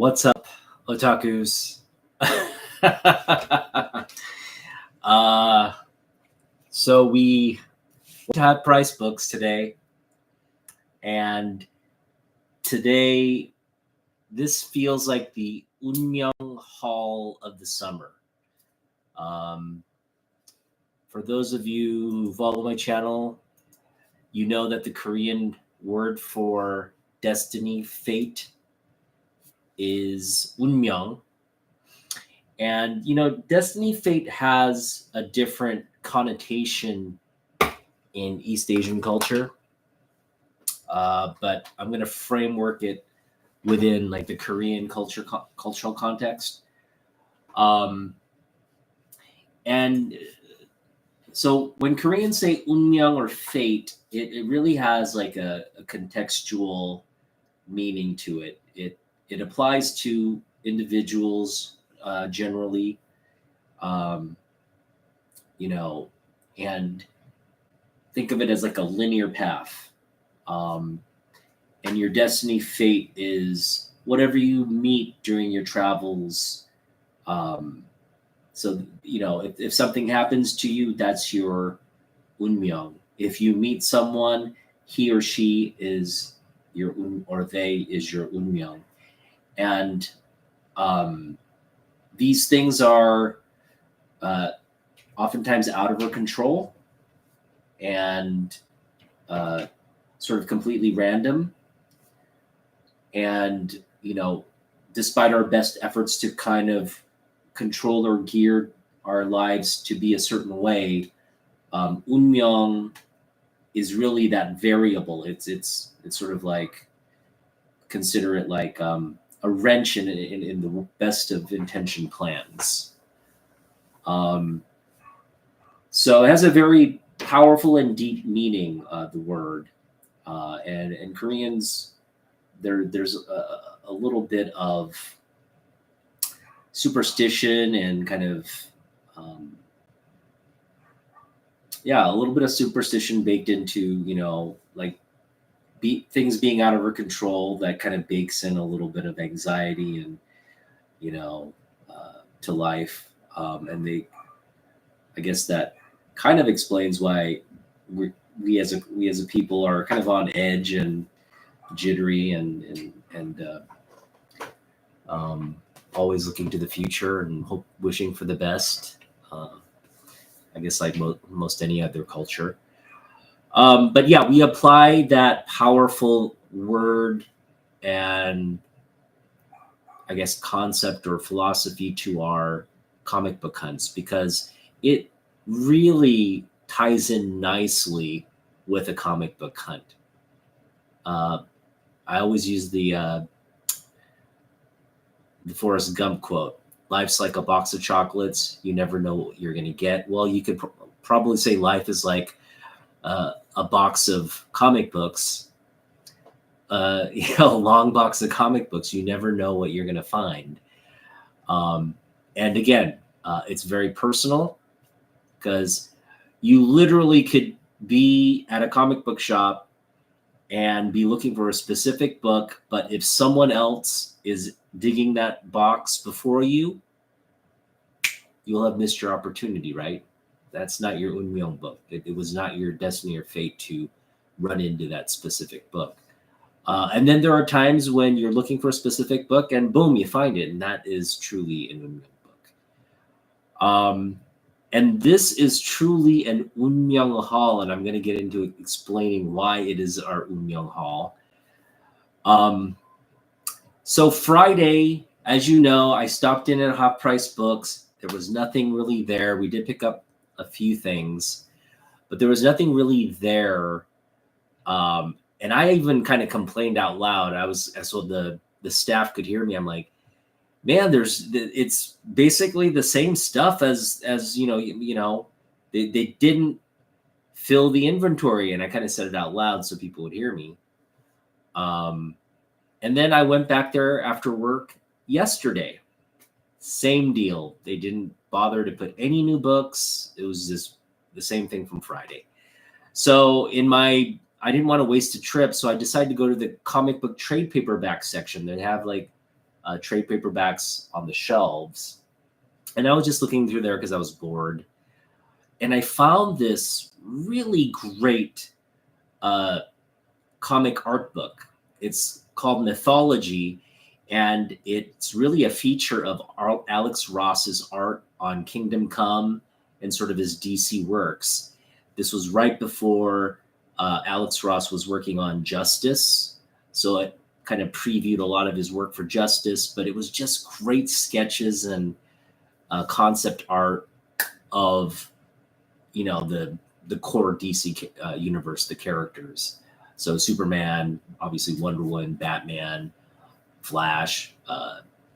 What's up, otakus? uh, so we have price books today, and today this feels like the Oonmyoung haul of the summer. Um, for those of you who follow my channel, you know that the Korean word for destiny, fate, is Oonmyoung. And, destiny fate has a different connotation in East Asian culture. But I'm going to framework it within like the Korean cultural context. And so when Koreans say Oonmyoung or fate, it really has like a contextual meaning to it. It applies to individuals generally, um, and think of it as like a linear path. And your destiny fate is whatever you meet during your travels. So, if something happens to you, that's your Oonmyoung. If you meet someone, he or she is your or they is your Oonmyoung. And these things are oftentimes out of our control and sort of completely random. And, despite our best efforts to kind of control or gear our lives to be a certain way, Oonmyoung is really that variable. It's sort of like, consider it like a wrench in the best of intention plans. So it has a very powerful and deep meaning, the word. And Koreans, there's a little bit of superstition and kind of, a little bit of superstition baked into, like things being out of our control that kind of bakes in a little bit of anxiety and, to life. And I guess that kind of explains why we as a people are kind of on edge and jittery and always looking to the future and wishing for the best. I guess like most any other culture. But yeah, we apply that powerful word and I guess concept or philosophy to our comic book hunts because it really ties in nicely with a comic book hunt. I always use the Forrest Gump quote: "Life's like a box of chocolates. You never know what you're going to get." Well, you could probably say life is like a box of comic books. A long box of comic books. You never know what you're going to find. And again, it's very personal because you literally could be at a comic book shop and be looking for a specific book, but if someone else is digging that box before you, you'll have missed your opportunity, right? That's not your Oonmyoung book. It was not your destiny or fate to run into that specific book. And then there are times when you're looking for a specific book and boom, you find it. And that is truly an Oonmyoung book. And this is truly an Oonmyoung haul. And I'm going to get into explaining why it is our Oonmyoung haul. So Friday, as you know, I stopped in at Half Price Books. There was nothing really there. We did pick up a few things, but there was nothing really there. And I even kind of complained out loud. So the staff could hear me. I'm like, man, it's basically the same stuff as they didn't fill the inventory. And I kind of said it out loud so people would hear me. And then I went back there after work yesterday. Same deal. They didn't bother to put any new books. It was just the same thing from Friday. So I didn't want to waste a trip, so I decided to go to the comic book trade paperback section. They have like trade paperbacks on the shelves. And I was just looking through there because I was bored. And I found this really great comic art book. It's called Mythology, and it's really a feature of Alex Ross's art on Kingdom Come and sort of his DC works. This was right before Alex Ross was working on Justice, so it kind of previewed a lot of his work for Justice, but it was just great sketches and concept art of, you know, the core DC universe, the characters. So Superman, obviously Wonder Woman, Batman, Flash,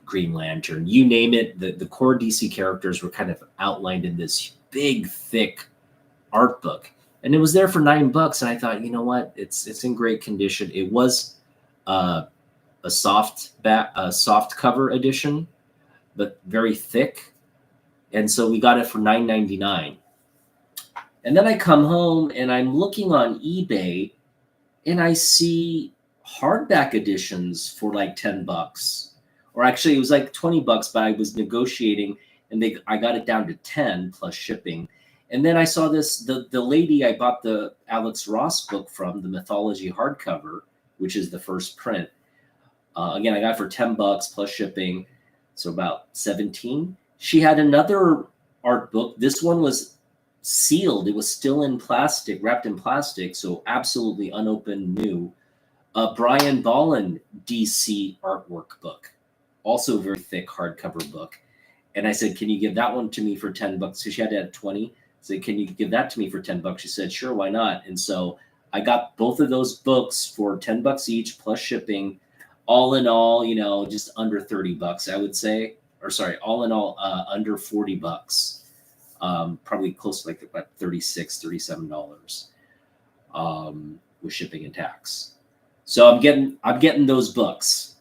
Green Lantern, you name it. The core DC characters were kind of outlined in this big, thick art book. And it was there for $9. And I thought, you know what? It's in great condition. It was a soft cover edition, but very thick. And so we got it for $9.99. And then I come home and I'm looking on eBay and I see hardback editions for like $10. Or actually it was like $20, but I was negotiating and I got it down to 10 plus shipping. And then I saw this, the lady I bought the Alex Ross book from, the Mythology hardcover, which is the first print. Again, I got it for $10 plus shipping, so about 17. She had another art book. This one was sealed. It was still in plastic, wrapped in plastic, so absolutely unopened, new. Brian Bolland DC artwork book, also a very thick hardcover book. And I said, can you give that one to me for $10? So she had it at 20. I said, can you give that to me for $10? She said, sure, why not? And so I got both of those books for $10 each plus shipping. All in all, you know, just under $30, I would say. Or sorry, all in all, under $40. Probably close to like about $36, $37 with shipping and tax. So I'm getting those books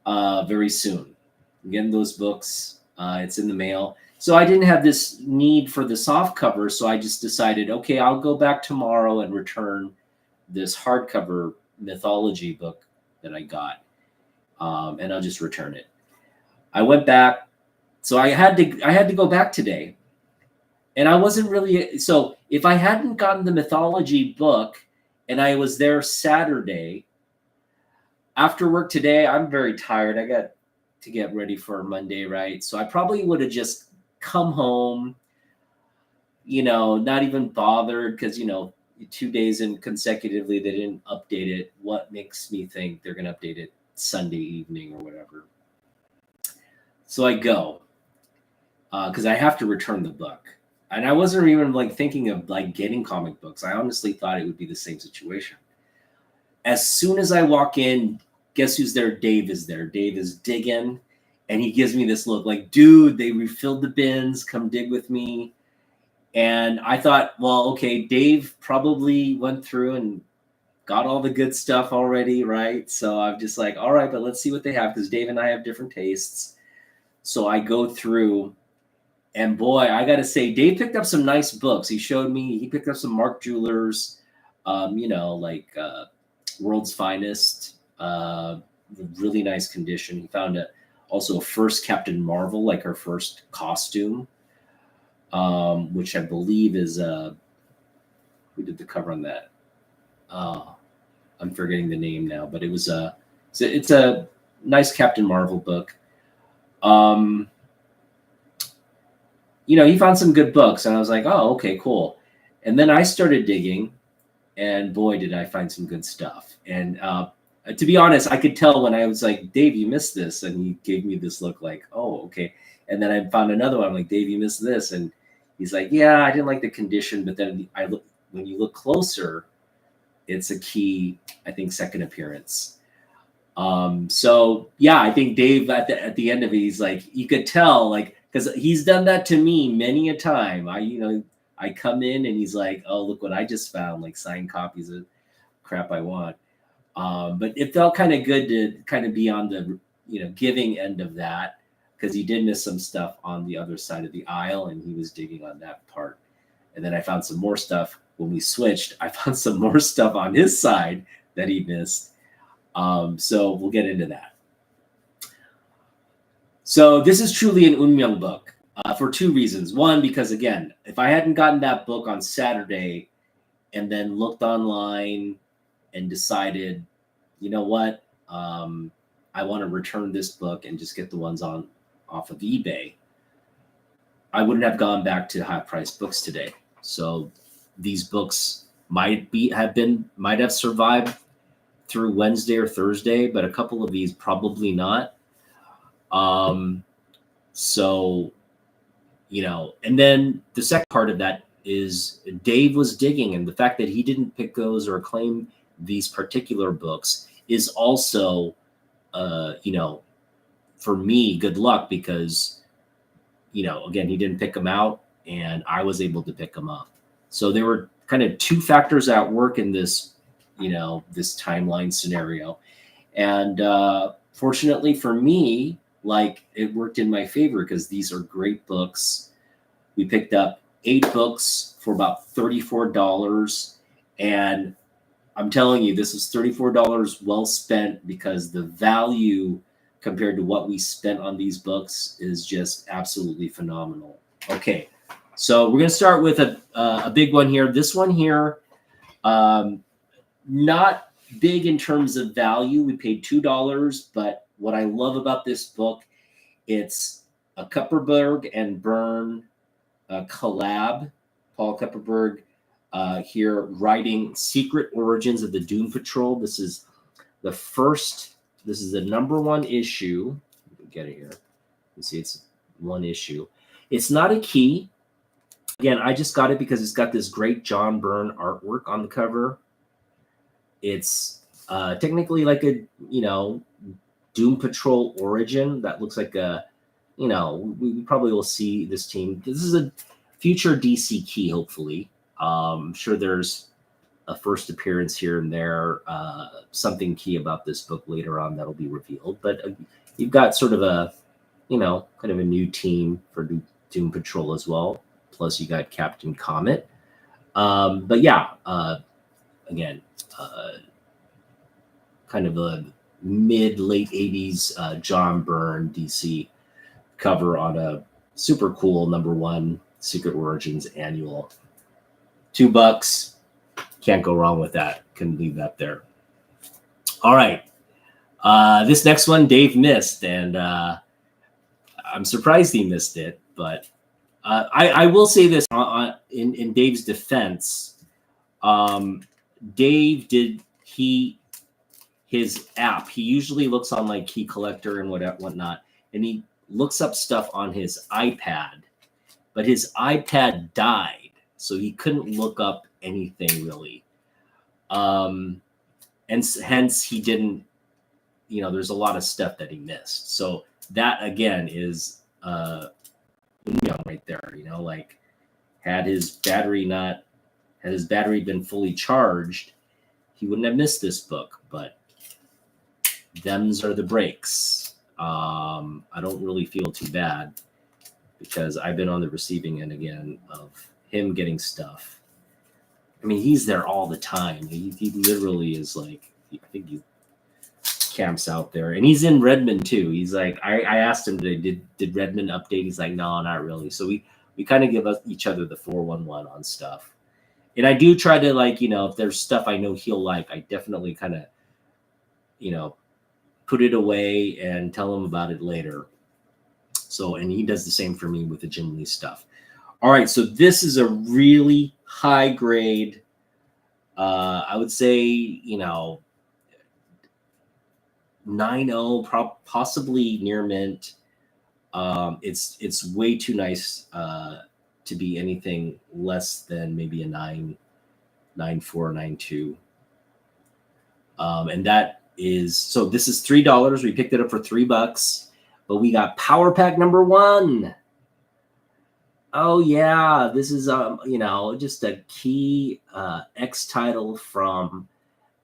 very soon. I'm getting those books. It's in the mail. So I didn't have this need for the soft cover, so I just decided, okay, I'll go back tomorrow and return this hardcover Mythology book that I got, and I'll just return it. I went back, so I had to go back today, and I wasn't really, so if I hadn't gotten the Mythology book and I was there Saturday after work today, I'm very tired. I got to get ready for Monday, right? So I probably would have just come home, you know, not even bothered, because, you know, 2 days in consecutively they didn't update it. What makes me think they're going to update it Sunday evening or whatever? So I go because I have to return the book. And I wasn't even like thinking of like getting comic books. I honestly thought it would be the same situation. As soon as I walk in, guess who's there? Dave is there. Dave is digging, and he gives me this look like, dude, they refilled the bins. Come dig with me. And I thought, well, okay, Dave probably went through and got all the good stuff already, right? So I'm just like, all right, but let's see what they have, because Dave and I have different tastes. So I go through, and boy, I got to say, Dave picked up some nice books. He showed me, he picked up some Mark Jewelers, you know, like World's Finest, really nice condition. He found also a first Captain Marvel, like her first costume, which I believe is, who did the cover on that? I'm forgetting the name now, but it was it's a nice Captain Marvel book. You know, he found some good books, and I was like, oh, okay, cool. And then I started digging, and boy, did I find some good stuff. And to be honest, I could tell when I was like, Dave, you missed this. And he gave me this look like, oh, okay. And then I found another one. I'm like, Dave, you missed this. And he's like, yeah, I didn't like the condition. But then when you look closer, it's a key, I think, second appearance. So yeah, I think Dave at the end of it, he's like, you could tell, like, because he's done that to me many a time. I come in and he's like, oh, look what I just found, like signed copies of crap I want. But it felt kind of good to kind of be on the, you know, giving end of that, because he did miss some stuff on the other side of the aisle, and he was digging on that part. And then I found some more stuff when we switched. I found some more stuff on his side that he missed. So we'll get into that. So this is truly an Oonmyoung book for two reasons. One, because again, if I hadn't gotten that book on Saturday and then looked online and decided, you know what, I want to return this book and just get the ones on off of eBay, I wouldn't have gone back to high price books today. So these books might have survived through Wednesday or Thursday, but a couple of these probably not. So, and then the second part of that is Dave was digging, and the fact that he didn't pick those or claim these particular books is also, for me, good luck because, again, he didn't pick them out and I was able to pick them up. So there were kind of two factors at work in this, this timeline scenario. And fortunately for me, like it worked in my favor because these are great books. We picked up 8 books for about $34. And I'm telling you, this is $34 well spent because the value compared to what we spent on these books is just absolutely phenomenal. Okay, so we're going to start with a big one here. This one here, not big in terms of value. We paid $2, but what I love about this book, it's a Kupperberg and Byrne collab. Paul Kupperberg here writing Secret Origins of the Doom Patrol. This is the #1 issue. Get it here. You see, it's one issue. It's not a key. Again, I just got it because it's got this great John Byrne artwork on the cover. It's technically like a, Doom Patrol origin that looks like a, we probably will see this team. This is a future DC key, hopefully. I'm sure there's a first appearance here and there, something key about this book later on that'll be revealed. But you've got sort of a, kind of a new team for Doom Patrol as well. Plus you got Captain Comet. But yeah, again, kind of a mid-late 80s John Byrne DC cover on a super cool #1 Secret Origins annual. $2. Can't go wrong with that. Couldn't leave that there. All right. This next one Dave missed, and I'm surprised he missed it. But I will say this in Dave's defense. Dave did his app. He usually looks on like Key Collector and whatnot, and he looks up stuff on his iPad. But his iPad died, so he couldn't look up anything really. And hence he didn't, there's a lot of stuff that he missed. So that again is right there, like had his battery been fully charged, he wouldn't have missed this book, but them's are the breaks. I don't really feel too bad because I've been on the receiving end again of him getting stuff. I mean, he's there all the time. He literally is like, I think he camps out there, and he's in Redmond too. He's like, I asked him today, did Redmond update? He's like, no, not really. So we kind of give each other the 411 on stuff. And I do try to, like, if there's stuff I know he'll like, I definitely kind of, put it away and tell him about it later. So, and he does the same for me with the Jim Lee stuff. All right, so this is a really high grade, I would say, 9.0, possibly near mint. It's way too nice to be anything less than maybe a 9.4, 9.2. And that is, so this is $3. We picked it up for $3, but we got Power Pack #1. Oh yeah, this is just a key X title from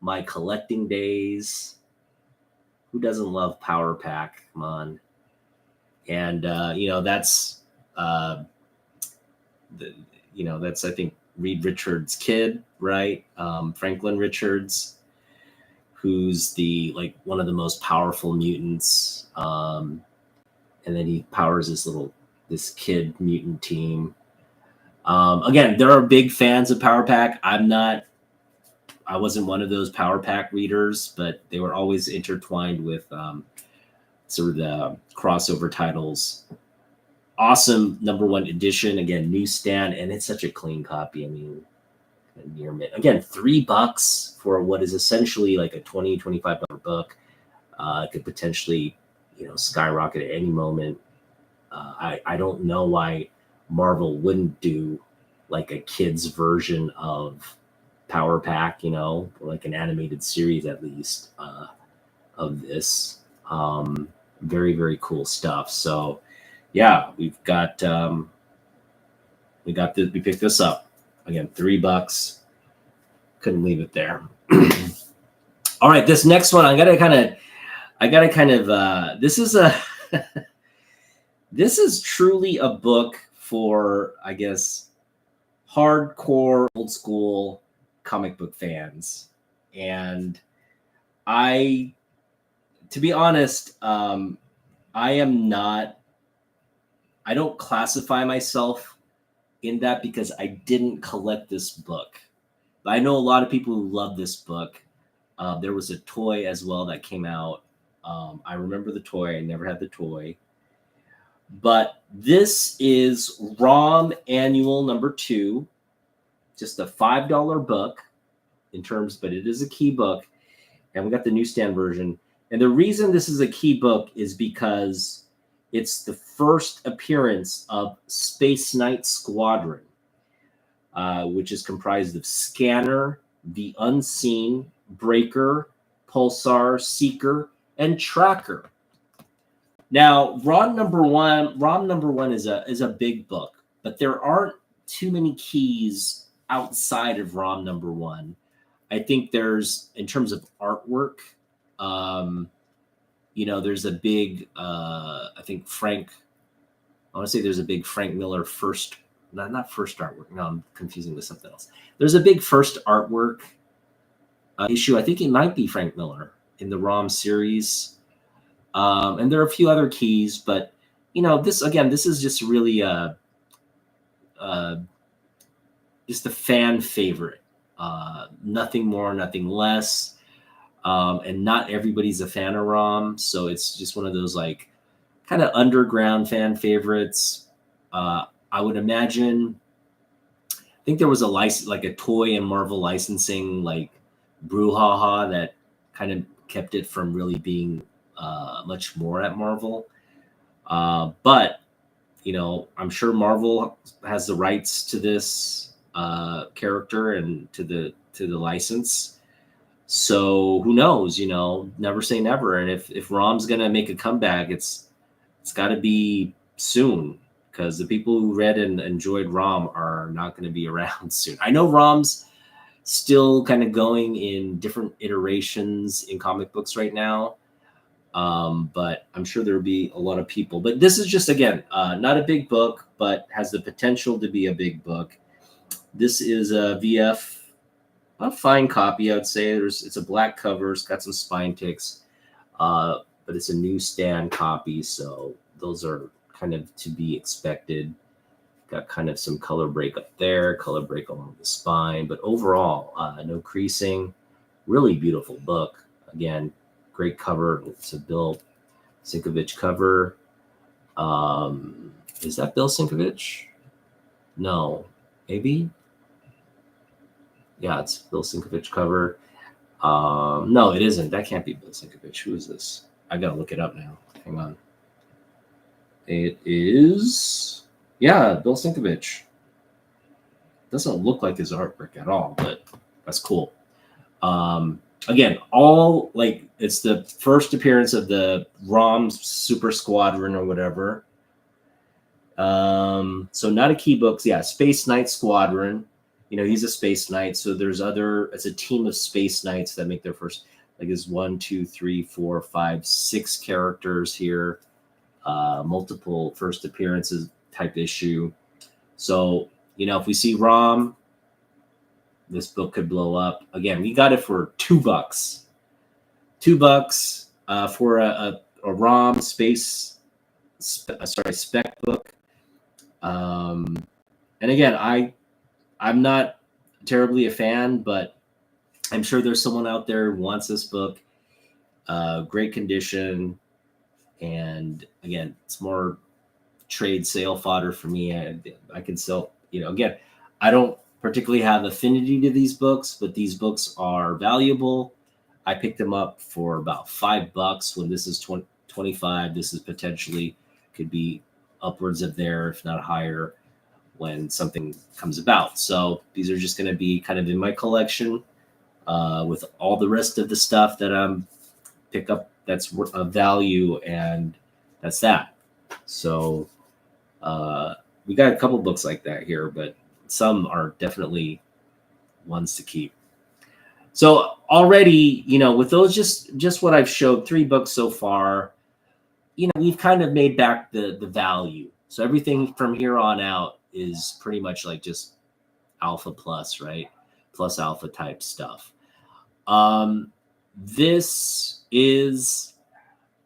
my collecting days. Who doesn't love Power Pack? Come on. And that's that's, I think, Reed Richards' kid, right? Franklin Richards, who's one of the most powerful mutants. and then he powers this kid mutant team. Again, there are big fans of Power Pack. I wasn't one of those Power Pack readers, but they were always intertwined with sort of the crossover titles. Awesome #1 edition, again, newsstand, and it's such a clean copy. I mean, near mint. Again, $3 for what is essentially like a $20-25 book. It could potentially, skyrocket at any moment. I don't know why Marvel wouldn't do like a kid's version of Power Pack, like an animated series at least of this. Very, very cool stuff. So yeah, we picked this up. Again, $3. Couldn't leave it there. All right, this next one, this is truly a book for, I guess, hardcore old school comic book fans. And to be honest, I don't classify myself in that because I didn't collect this book. But I know a lot of people who love this book. There was a toy as well that came out. I remember the toy. I never had the toy. But this is ROM Annual #2, just a $5 book but it is a key book. And we got the newsstand version. And the reason this is a key book is because it's the first appearance of Space Knight Squadron, which is comprised of Scanner, the Unseen, Breaker, Pulsar, Seeker, and Tracker. Now, ROM #1 is a big book, but there aren't too many keys outside of ROM #1. I think there's, in terms of artwork, there's a big, I want to say there's a big Frank Miller not first artwork. No, I'm confusing with something else. There's a big first artwork issue. I think it might be Frank Miller in the ROM series. And there are a few other keys, but this is just really just a fan favorite. Nothing more, nothing less. And not everybody's a fan of ROM, so it's just one of those like kind of underground fan favorites. I would imagine. I think there was a license, like a toy and Marvel licensing, like brouhaha that kind of kept it from really being much more at Marvel. But I'm sure Marvel has the rights to this character and to the license. So who knows? Never say never. And if ROM's gonna make a comeback, it's got to be soon, because the people who read and enjoyed ROM are not going to be around soon. I know ROM's still kind of going in different iterations in comic books right now. But I'm sure there'll be a lot of people. But this is just, again, not a big book, but has the potential to be a big book. This is a VF, a fine copy, I would say. It's a black cover. It's got some spine ticks, but it's a newsstand copy, so those are kind of to be expected. Got kind of some color break up there, color break along the spine, but overall, no creasing. Really beautiful book. Again, great cover. It's a Bill Sienkiewicz cover. Is that Bill Sienkiewicz? No, maybe. Yeah, it's Bill Sienkiewicz cover. No, it isn't. That can't be Bill Sienkiewicz. Who is this? I gotta look it up now. Hang on. It is, yeah, Bill Sienkiewicz. Doesn't look like his artwork at all, but that's cool. Again, it's the first appearance of the ROM Super Squadron or whatever. So not a key book. Yeah, Space Knight Squadron. He's a Space Knight, so it's a team of Space Knights that make their first, like, is 1, 2, 3, 4, 5, 6 characters here. Multiple first appearances type issue. So, if we see ROM, this book could blow up. Again, we got it for $2. $2 for a ROM Space spec book. And again, I'm not terribly a fan, but I'm sure there's someone out there who wants this book. Great condition, and again, it's more trade sale fodder for me. I can sell, again, I don't particularly have affinity to these books, but these books are valuable. I picked them up for about $5 when this is 25. This is potentially could be upwards of there, if not higher, when something comes about. So these are just going to be kind of in my collection with all the rest of the stuff that I'm pick up that's of value, and that's that. So we got a couple books like that here, but some are definitely ones to keep. So already, with those just what I've showed, 3 books so far, we've kind of made back the value. So everything from here on out is pretty much like just alpha plus, right? Plus alpha type stuff. This is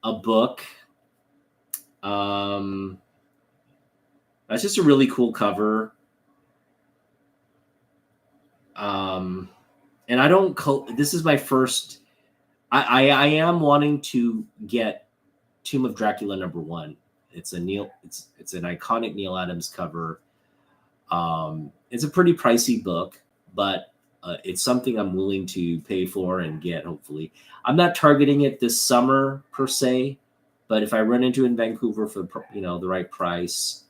a book. That's just a really cool cover. And I don't. This is my first. I am wanting to get Tomb of Dracula #1. It's an iconic Neil Adams cover. It's a pretty pricey book, but it's something I'm willing to pay for and get. Hopefully, I'm not targeting it this summer per se, but if I run into it in Vancouver for the right price,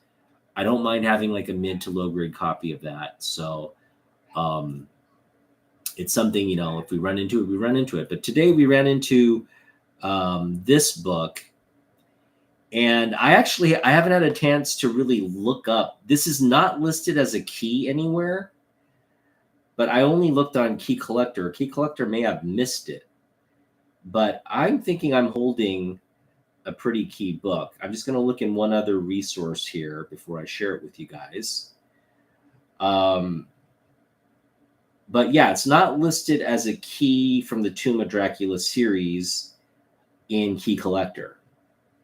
I don't mind having like a mid to low grade copy of that. So it's something, if we run into it, we run into it. But today we ran into this book, and I haven't had a chance to really look up. This is not listed as a key anywhere, but I only looked on Key Collector. Key Collector may have missed it, but I'm thinking I'm holding a pretty key book. I'm just going to look in one other resource here before I share it with you guys. But yeah, it's not listed as a key from the Tomb of Dracula series in Key Collector.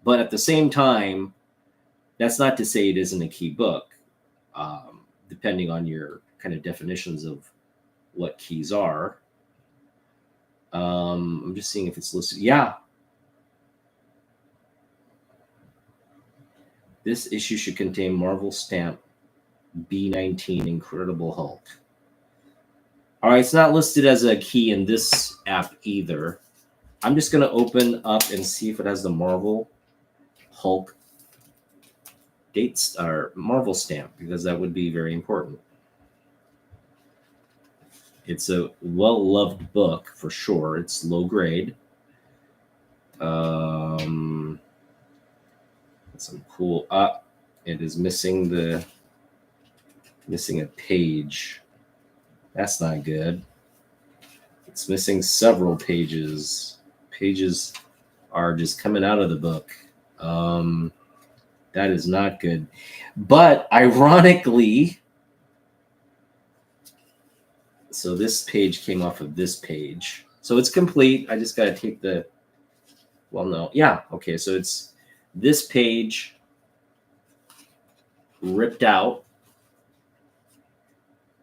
But at the same time, that's not to say it isn't a key book, depending on your kind of definitions of what keys are. I'm just seeing if it's listed. Yeah. This issue should contain Marvel stamp B19 Incredible Hulk. All right, it's not listed as a key in this app either. I'm just going to open up and see if it has the Marvel Hulk dates or Marvel stamp, because that would be very important. It's a well-loved book for sure. It's low grade. Some cool. It is missing a page. That's not good. It's missing several pages. Pages are just coming out of the book. That is not good. But ironically, so this page came off of this page. So it's complete. I just got to take the, well, no. Yeah. Okay. So it's this page ripped out.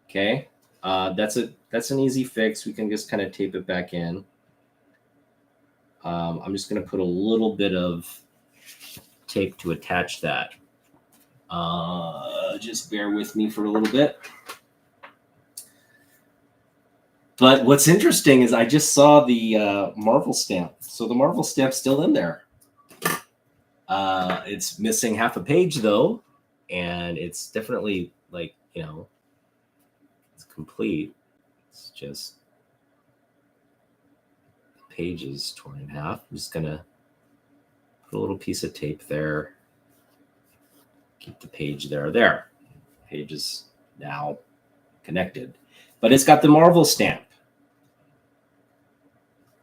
Okay. That's an easy fix. We can just kind of tape it back in. I'm just going to put a little bit of tape to attach that. Just bear with me for a little bit. But what's interesting is I just saw the Marvel stamp. So the Marvel stamp's still in there. It's missing half a page though, and it's definitely like, it's complete. It's just the page is torn in half. I'm just gonna put a little piece of tape there. Keep the page there. There. Page is now connected. But it's got the Marvel stamp.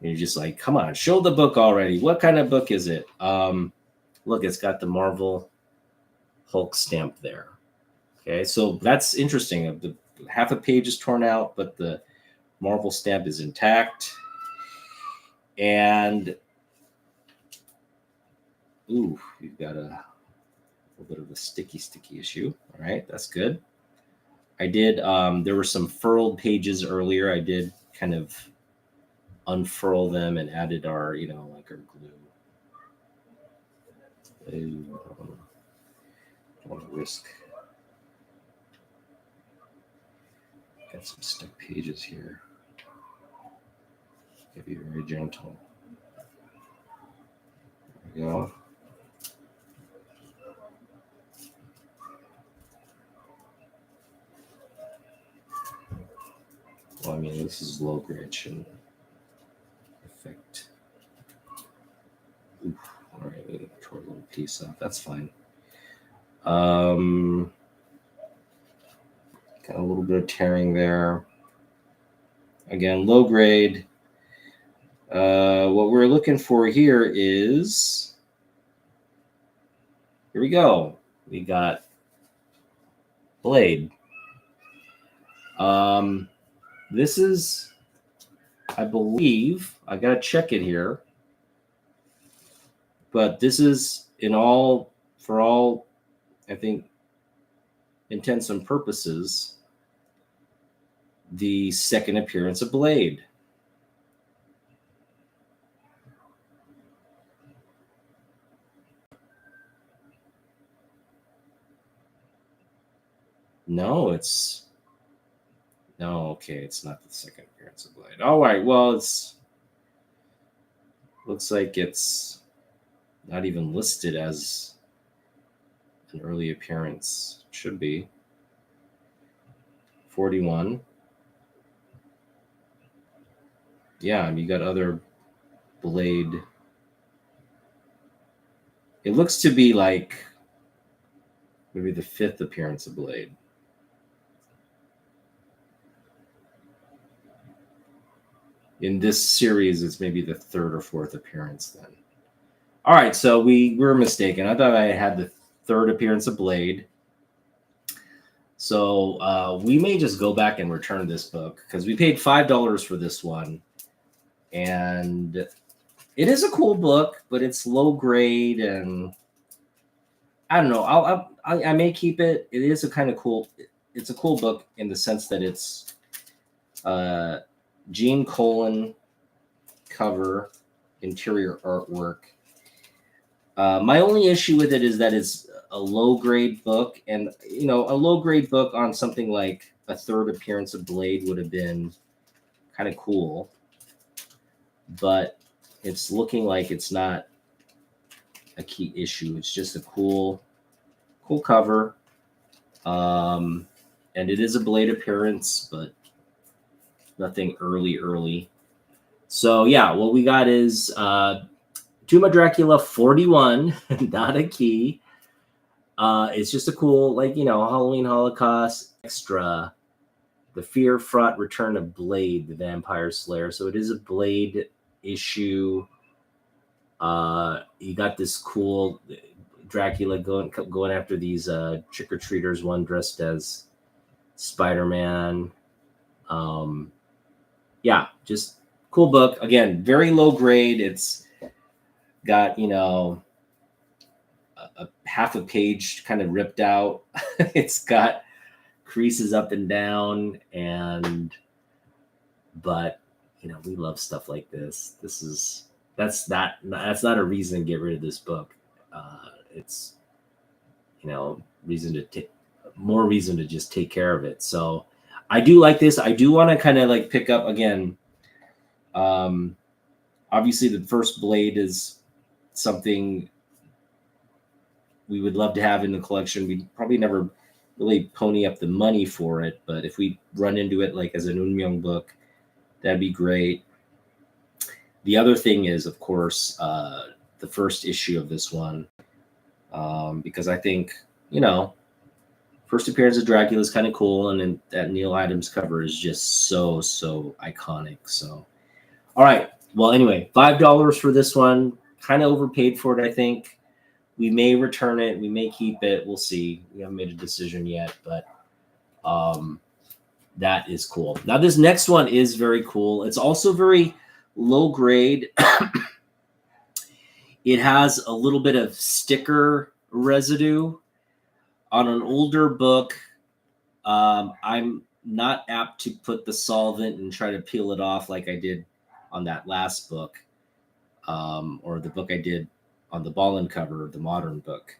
And you're just like, come on, show the book already. What kind of book is it? Look, it's got the Marvel Hulk stamp there. Okay, so that's interesting. The half a page is torn out, but the Marvel stamp is intact. And ooh, we've got a little bit of a sticky issue. All right, that's good. I did, there were some furled pages earlier. I did kind of unfurl them and added our, like our glue. I don't want to risk. Got some stuck pages here. Gotta be very gentle. There we go. Well, I mean, this is low grade, shouldn't affect. Oof. All right, we tore a little piece off. That's fine. Got a little bit of tearing there. Again, low grade. What we're looking for here is, here we go. We got blade. This is, I believe, I gotta check it here, but this is for all, I think, intents and purposes, the second appearance of Blade. No, okay, it's not the second appearance of Blade. All right, well, looks like it's not even listed as an early appearance. It should be 41. Yeah, you got other Blade. It looks to be like maybe the 5th appearance of Blade. In this series, it's maybe the 3rd or 4th appearance then. All right, so we were mistaken. I thought I had the 3rd appearance of Blade. So we may just go back and return this book because we paid $5 for this one. And it is a cool book, but it's low grade, and I don't know. I may keep it. It is a kind of cool. It's a cool book in the sense that it's Gene Colan cover, interior artwork. My only issue with it is that it's a low grade book, and a low grade book on something like a 3rd appearance of Blade would have been kind of cool. But it's looking like it's not a key issue. It's just a cool cover. And it is a Blade appearance, but nothing early. So yeah, what we got is Tomb of Dracula 41, not a key. It's just a cool, Halloween Holocaust extra. The fear-fraught return of Blade, the Vampire Slayer. So it is a Blade issue. You got this cool Dracula going after these trick-or-treaters, one dressed as Spider-Man. Yeah, just cool book. Again, very low grade. It's got, a half a page kind of ripped out. It's got creases up and down, but we love stuff like this. That's not a reason to get rid of this book. It's more reason to just take care of it. So I do like this. I do want to kind of pick up again. Obviously the first Blade is something we would love to have in the collection. We probably never really pony up the money for it, but if we run into it as an Oonmyoung book, that'd be great. The other thing is, of course, the first issue of this one, because I think first appearance of Dracula is kind of cool, and then that Neil Adams cover is just so iconic. So, all right, well, anyway, $5 for this one. Kind of overpaid for it, I think. We may return it. We may keep it. We'll see. We haven't made a decision yet, but that is cool. Now, this next one is very cool. It's also very low grade. It has a little bit of sticker residue. On an older book, I'm not apt to put the solvent and try to peel it off like I did on that last book, or the book I did on the Ballin cover, the modern book.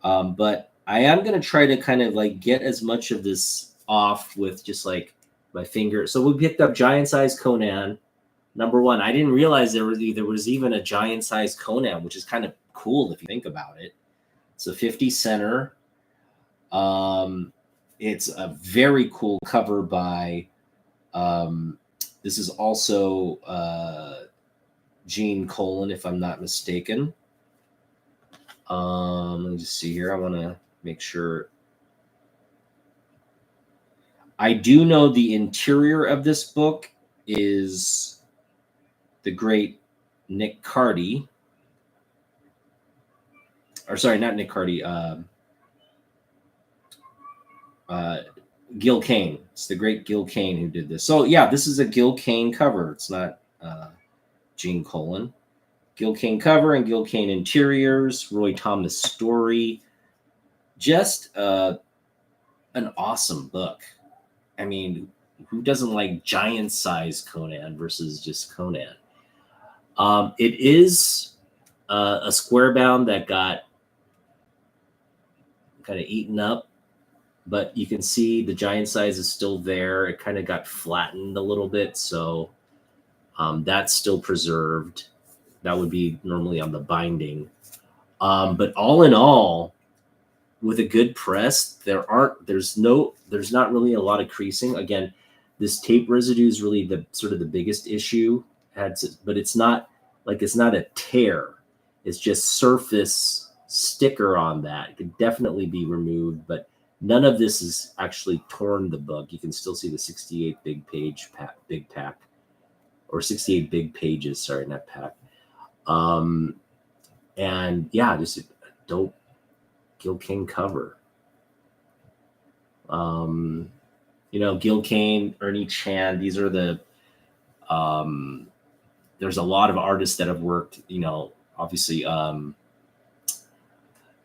But I am going to try to kind of like get as much of this off with just like my finger. So we picked up giant size Conan. Number one, I didn't realize there was even a giant size Conan, which is kind of cool if you think about it. It's a 50 center. It's a very cool cover by, this is also Gene Colan, if I'm not mistaken. Let me just see here. I want to make sure. I do know the interior of this book is the great Nick Cardy. Or sorry, not Nick Cardy. Gil Kane. It's the great Gil Kane who did this. So yeah, this is a Gil Kane cover. It's not Gene Colan. Gil Kane cover and Gil Kane interiors. Roy Thomas story. Just an awesome book. I mean, who doesn't like giant size Conan versus just Conan? It is a square bound that got kind of eaten up, but you can see the giant size is still there. It kind of got flattened a little bit, so that's still preserved. That would be normally on the binding. But all in all, with a good press, there's not really a lot of creasing. Again, this tape residue is really the sort of the biggest issue. But it's not a tear. It's just surface sticker on that. It could definitely be removed, but none of this is actually torn the book. You can still see the 68 big pack, or 68 big pages. Sorry, not pack. And yeah, just a dope Gil Kane cover. Gil Kane, Ernie Chan, these are the there's a lot of artists that have worked, obviously John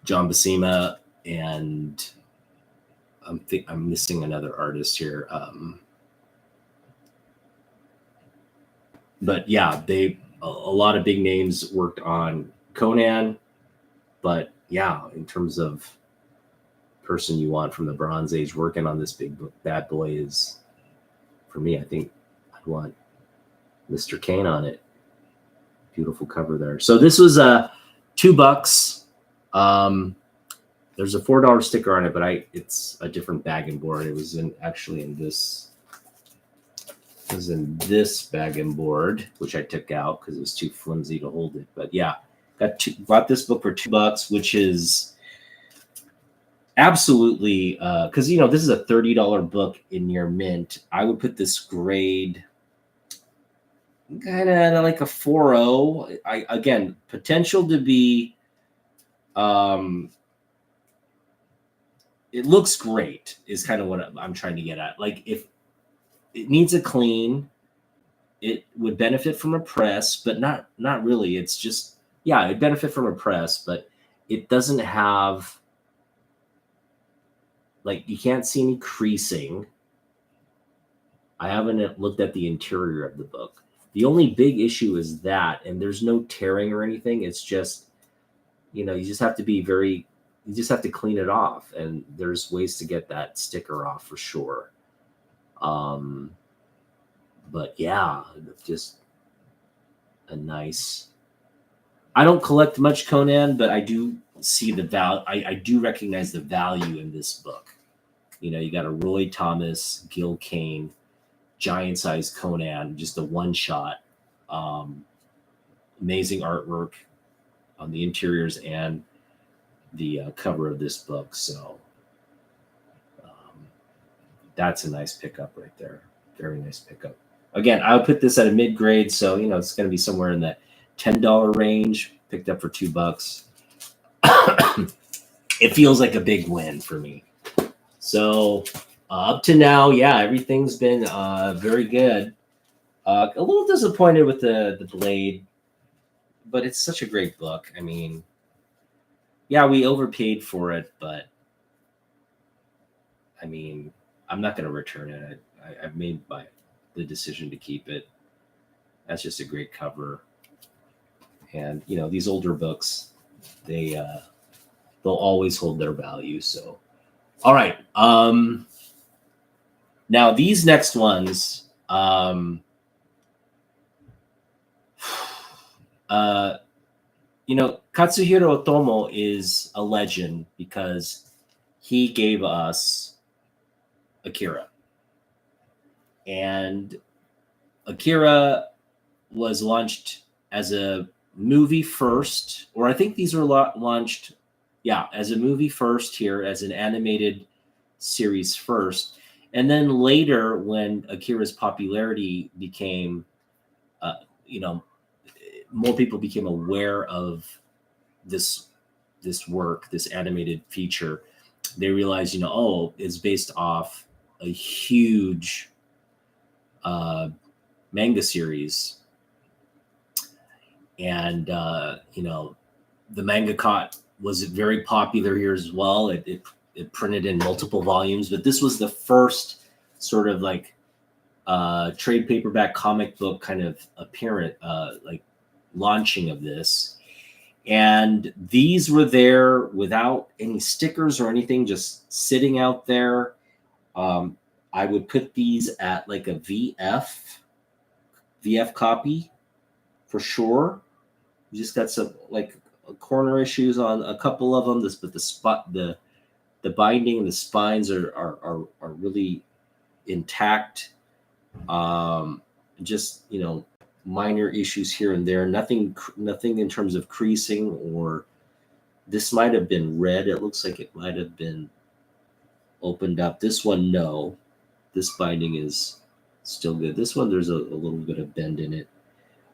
Buscema, and I'm missing another artist here. But yeah, a lot of big names worked on Conan, but yeah, in terms of person you want from the Bronze Age working on this bad boy is, for me, I think I'd want Mr. Kane on it. Beautiful cover there. So this was $2. There's a $4 sticker on it, but it's a different bag and board. It was in this. It was in this bag and board, which I took out because it was too flimsy to hold it. But yeah, bought this book for $2, which is absolutely because this is a $30 book in near mint. I would put this grade kind of like a 4.0. Again, potential to be. It looks great is kind of what I'm trying to get at. Like, if it needs a clean, it would benefit from a press, but not really. It's just, yeah, it'd benefit from a press, but it doesn't have, like, you can't see any creasing. I haven't looked at the interior of the book. The only big issue is that, and there's no tearing or anything. It's just, you just have to you just have to clean it off, and there's ways to get that sticker off for sure. But yeah, just a nice. I don't collect much Conan, but I do see the value. I do recognize the value in this book. You got a Roy Thomas, Gil Kane, giant size Conan, just a one shot. Amazing artwork on the interiors and the cover of this book. So that's a nice pickup right there. Very nice pickup. Again, I would put this at a mid grade, so it's going to be somewhere in that $10 range. Picked up for $2. It feels like a big win for me. So up to now, yeah, everything's been very good. A little disappointed with the Blade, but it's such a great book. I mean, yeah, we overpaid for it, but I mean, I'm not going to return it. I've made the decision to keep it. That's just a great cover. And these older books, they'll always hold their value. So, all right. Now these next ones, Katsuhiro Otomo is a legend because he gave us Akira. And Akira was launched as a movie first, or I think these were launched, as a movie first here, as an animated series first. And then later, when Akira's popularity became, more people became aware of this work, this animated feature, they realized, it's based off a huge manga series. And, the manga was very popular here as well. It printed in multiple volumes, but this was the first sort of like trade paperback comic book kind of apparent, like launching of this. And these were there without any stickers or anything, just sitting out there. I would put these at like a VF copy for sure. You just got some like corner issues on a couple of them. But the binding and the spines are really intact. Just minor issues here and there. Nothing in terms of creasing, or this might have been red. It looks like it might have been opened up. This one, no. This binding is still good. This one, there's a little bit of bend in it.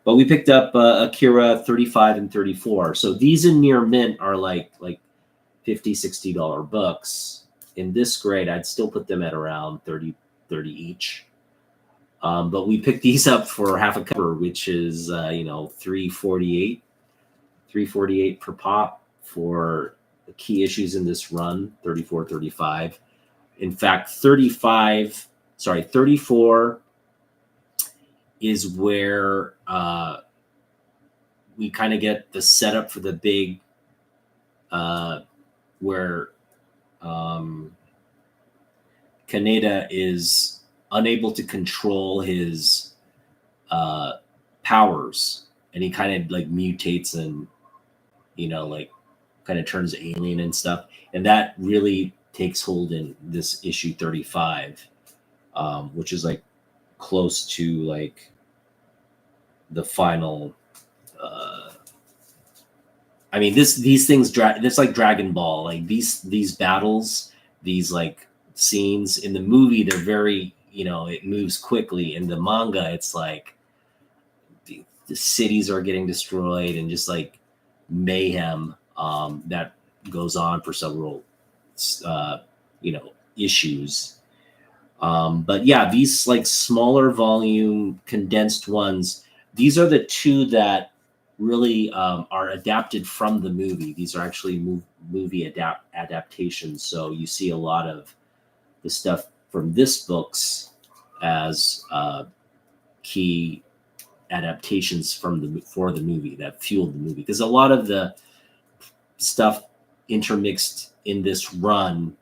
But we picked up Akira 35 and 34. So these in near mint are like $50, $60 books. In this grade, I'd still put them at around 30 each. But we picked these up for half a cover, which is $348 per pop for the key issues in this run, 34, 35. In fact, 34 is where we kind of get the setup for the big, where Kaneda is unable to control his powers, and he kind of like mutates and like kind of turns alien and stuff, and that really takes hold in this issue 35, which is like close to like the final. I mean, these things it's like Dragon Ball. Like these battles, these like scenes in the movie, they're very it moves quickly. In the manga, it's like the cities are getting destroyed and just like mayhem that goes on for several issues. But yeah, these like smaller volume condensed ones, these are the two that really are adapted from the movie. These are actually movie adaptations. So you see a lot of the stuff from this books as key adaptations for the movie that fueled the movie, because a lot of the stuff intermixed in this run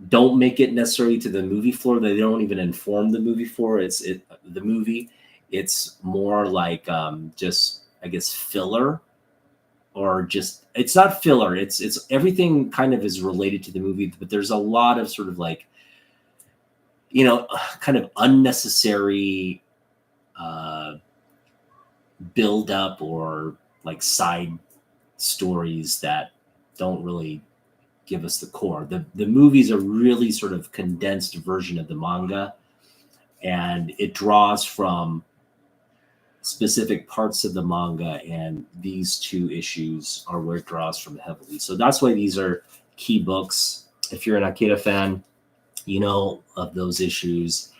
don't make it necessarily to the movie floor. They don't even inform the movie floor. The movie. It's more like just, I guess, filler, or just, it's not filler. It's everything kind of is related to the movie, but there's a lot of sort of like, kind of unnecessary build up or like side stories that don't really give us the core. The movies are really sort of condensed version of the manga, and it draws from specific parts of the manga, and these two issues are where it draws from heavily. So that's why these are key books. If you're an Akira fan, of those issues.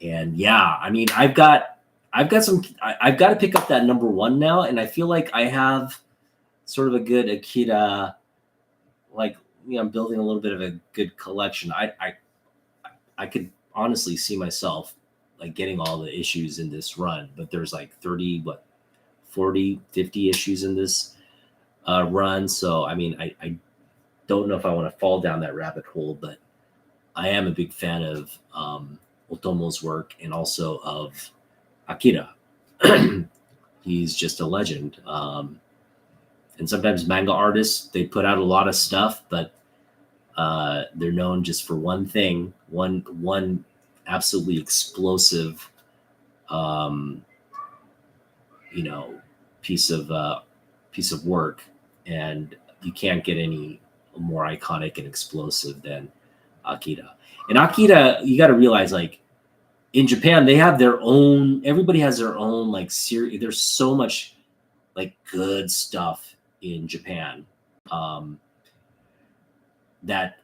And yeah, I mean, I've got to pick up that number one now, and I feel like I have sort of a good Akira, like I'm building a little bit of a good collection. I could honestly see myself like getting all the issues in this run, but there's like 30, 40, 50 issues in this run. So, I mean, I don't know if I want to fall down that rabbit hole, but I am a big fan of Otomo's work and also of Akira. He's just a legend. And sometimes manga artists, they put out a lot of stuff, but they're known just for one thing, one absolutely explosive, um, you know, piece of work, and you can't get any more iconic and explosive than Akira. And Akira, you got to realize, like in Japan, they have their own. Everybody has their own like series. There's so much like good stuff in Japan that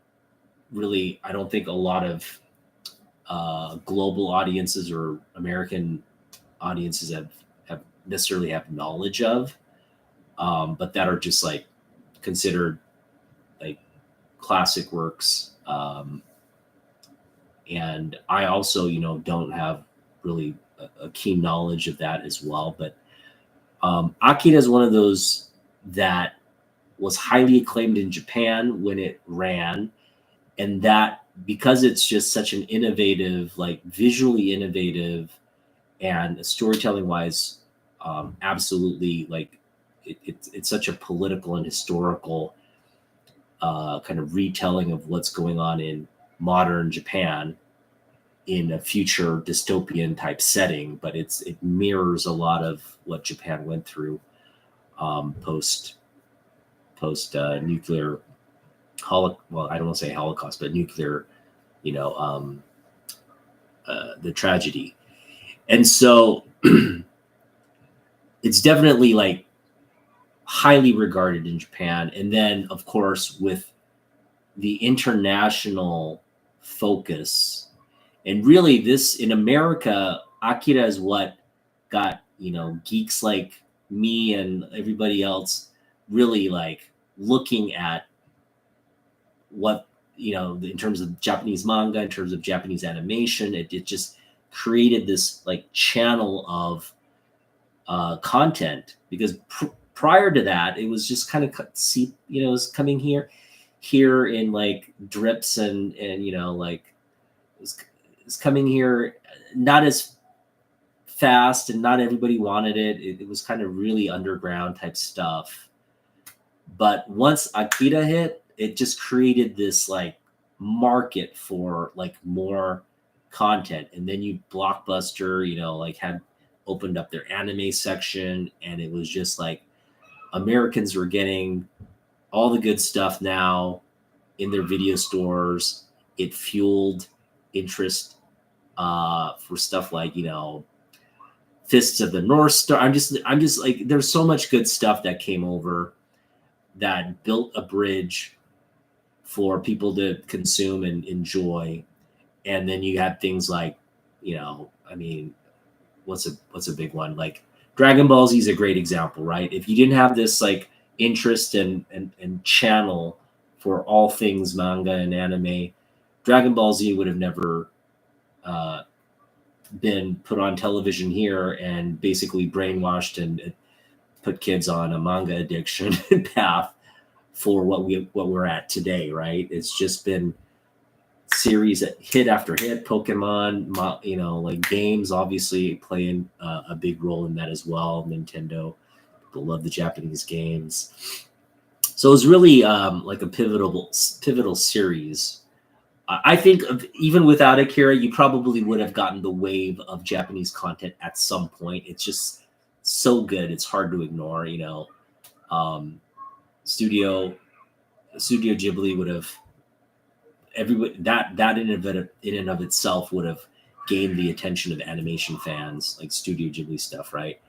really I don't think a lot of global audiences or American audiences have necessarily have knowledge of, but that are just like considered like classic works. And I also, don't have really a keen knowledge of that as well. But Akira is one of those that was highly acclaimed in Japan when it ran, and that because it's just such an innovative, like visually innovative and storytelling wise, absolutely like it's such a political and historical kind of retelling of what's going on in modern Japan in a future dystopian type setting, but it mirrors a lot of what Japan went through post nuclear well, I don't want to say Holocaust, but nuclear, the tragedy. And so it's definitely like highly regarded in Japan. And then, of course, with the international focus, and really this in America, Akira is what got, geeks like me and everybody else really like looking at what, in terms of Japanese manga, in terms of Japanese animation. It just created this like channel of content, because prior to that, it was just kind of it was coming here in like drips and like it's coming here not as fast, and not everybody wanted it. It was kind of really underground type stuff. But once Akira hit, it just created this like market for like more content. And then you Blockbuster, like had opened up their anime section, and it was just like Americans were getting all the good stuff now in their video stores. It fueled interest for stuff like, Fists of the North Star. I'm just like, there's so much good stuff that came over that built a bridge for people to consume and enjoy. And then you had things like, I mean, what's a big one? Like Dragon Ball Z is a great example, right? If you didn't have this like interest and channel for all things manga and anime, Dragon Ball Z would have never been put on television here and basically brainwashed and put kids on a manga addiction path for what we're at today, right? It's just been series that hit after hit. Pokemon, like games obviously playing a big role in that as well. Nintendo, people love the Japanese games, so it was really like a pivotal series. I think even without Akira, you probably would have gotten the wave of Japanese content at some point. It's just so good; it's hard to ignore. Studio Ghibli would have everybody that in and of itself would have gained the attention of animation fans, like Studio Ghibli stuff, right?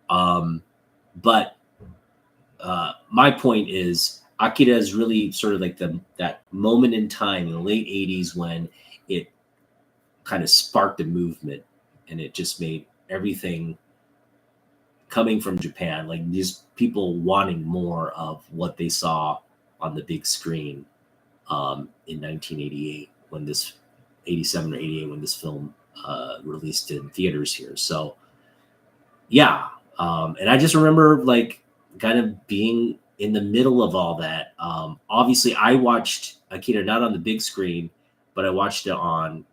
But my point is, Akira is really sort of like that moment in time in the late 80s when it kind of sparked a movement, and it just made everything coming from Japan, like these people wanting more of what they saw on the big screen in 1988 when this 87 or 88 when this film released in theaters here. So yeah, and I just remember like kind of being in the middle of all that. Obviously, I watched Akira not on the big screen, but I watched it on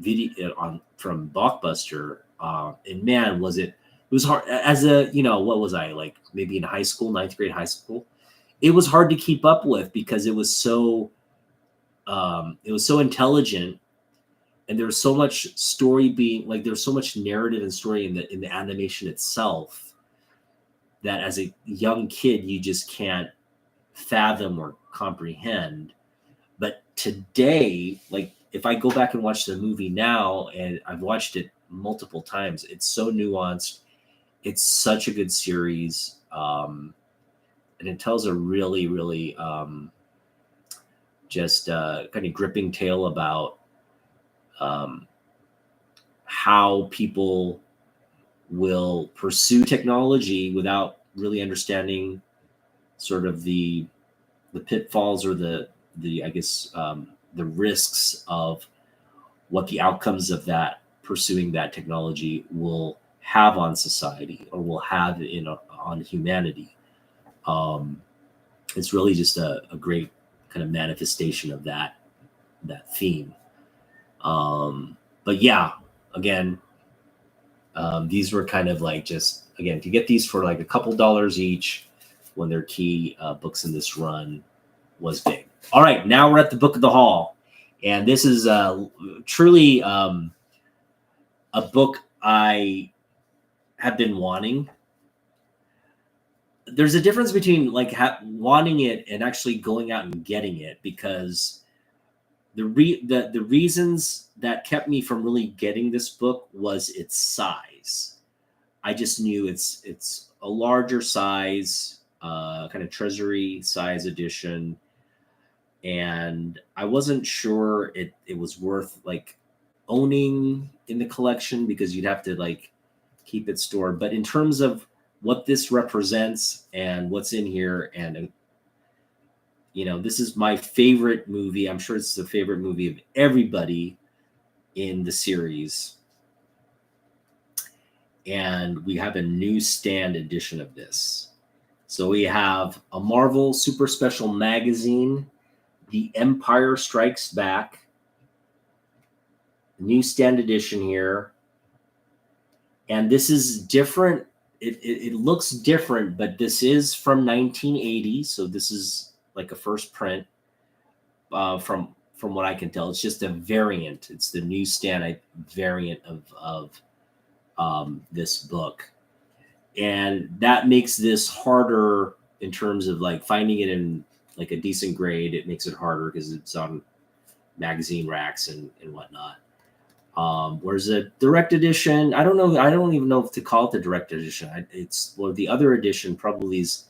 video on from Blockbuster. And man, was it was hard as a what was I like maybe in high school, ninth grade high school. It was hard to keep up with because it was so intelligent, and there was so much story being like there's so much narrative and story in the animation itself that as a young kid you just can't fathom or comprehend. But today, like if I go back and watch the movie now, and I've watched it multiple times, it's so nuanced. It's such a good series, and it tells a really, really just kind of gripping tale about how people will pursue technology without really understanding sort of the pitfalls or the I guess the risks of what the outcomes of that pursuing that technology will have on society or will have on humanity. It's really just a great kind of manifestation of that theme. But yeah, again, these were kind of like just again to get these for like a couple dollars each when they're key books in this run was big. All right, now we're at the book of the haul, and this is truly a book I have been wanting. There's a difference between like wanting it and actually going out and getting it, because the reasons that kept me from really getting this book was its size. I just knew it's a larger size, kind of treasury size edition, and I wasn't sure it was worth like owning in the collection because you'd have to like keep it stored. But in terms of what this represents and what's in here, and this is my favorite movie. I'm sure it's the favorite movie of everybody in the series. And we have a newsstand edition of this. So we have a Marvel Super Special magazine, The Empire Strikes Back, newsstand edition here. And this is different. It looks different, but this is from 1980. So this is like a first print from what I can tell. It's just a variant. It's the newsstand variant of this book. And that makes this harder in terms of like finding it in like a decent grade. It makes it harder because it's on magazine racks and whatnot. Whereas a direct edition, I don't know. I don't even know if to call it the direct edition. The other edition probably is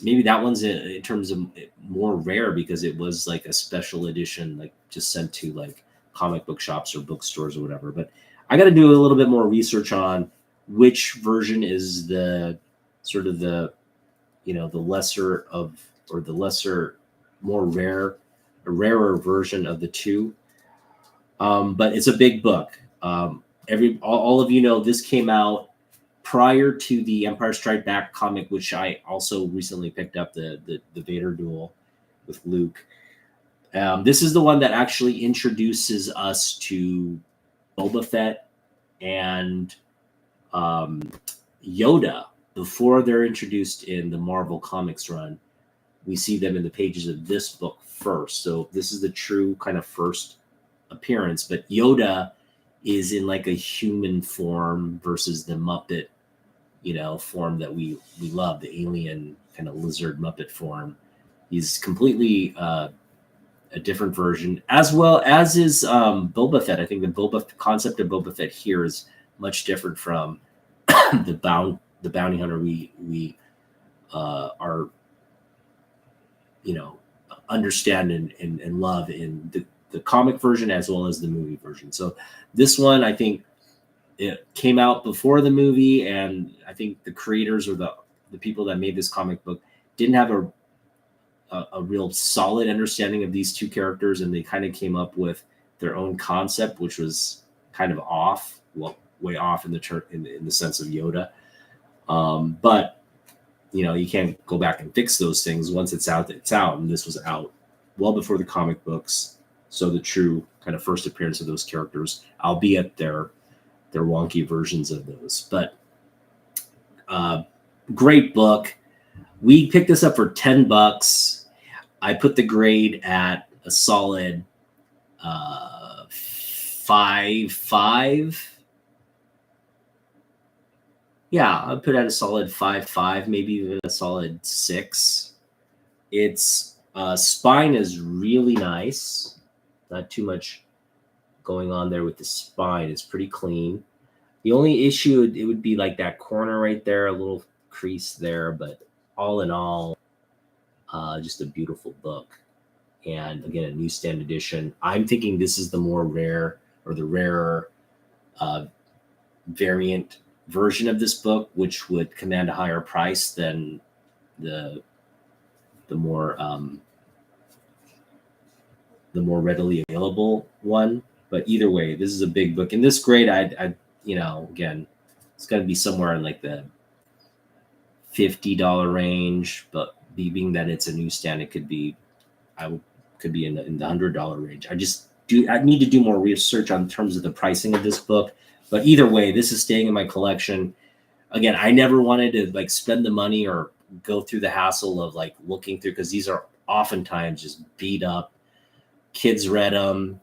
maybe that one's in terms of more rare because it was like a special edition, like just sent to like comic book shops or bookstores or whatever. But I got to do a little bit more research on which version is the sort of the lesser of, or the lesser, more rarer version of the two. But it's a big book. All of this came out prior to the Empire Strike Back comic, which I also recently picked up, the Vader duel with Luke. This is the one that actually introduces us to Boba Fett and Yoda before they're introduced in the Marvel Comics run. We see them in the pages of this book first. So this is the true kind of first appearance, but Yoda is in like a human form versus the Muppet, form that we love, the alien kind of lizard Muppet form. He's completely a different version, as well as is Boba Fett. I think the concept of Boba Fett here is much different from the bounty hunter we are understand and love in the comic version as well as the movie version. So this one, I think, it came out before the movie, and I think the creators or the people that made this comic book didn't have a real solid understanding of these two characters, and they kind of came up with their own concept, which was kind of off, well, way off in the sense of Yoda. But you can't go back and fix those things. Once it's out, it's out, and this was out well before the comic books. So the true kind of first appearance of those characters, albeit they're wonky versions of those. But great book. We picked this up for $10. I put the grade at a solid 5.5. Yeah, I put out a solid 5.5, maybe even a solid 6. Its spine is really nice. Not too much going on there with the spine. It's pretty clean. The only issue, it would be like that corner right there, a little crease there, but all in all, just a beautiful book. And again, a newsstand edition. I'm thinking this is the more rare, or the rarer variant version of this book, which would command a higher price than the more readily available one. But either way, this is a big book. In this grade, I again, it's got to be somewhere in like the $50 range. But being that it's a newsstand, it could be in the $100 range. I need to do more research on terms of the pricing of this book. But either way, this is staying in my collection. Again, I never wanted to like spend the money or go through the hassle of like looking through, because these are oftentimes just beat up. Kids read them.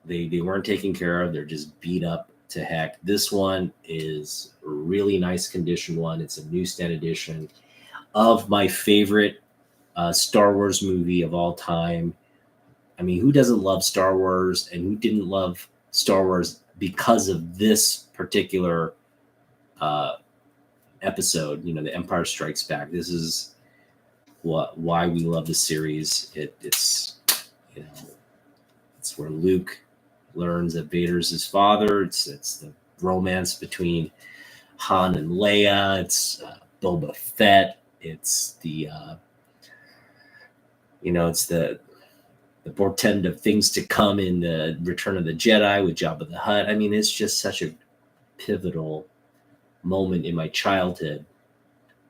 They weren't taken care of. They're just beat up to heck. This one is a really nice condition one. It's a newsstand edition of my favorite Star Wars movie of all time. I mean, who doesn't love Star Wars, and who didn't love Star Wars because of this particular episode? The Empire Strikes Back. This is why we love the series. It's where Luke learns that Vader's his father. It's the romance between Han and Leia. It's Boba Fett. It's it's the portend of things to come in the Return of the Jedi with Jabba the Hutt. I mean, it's just such a pivotal moment in my childhood,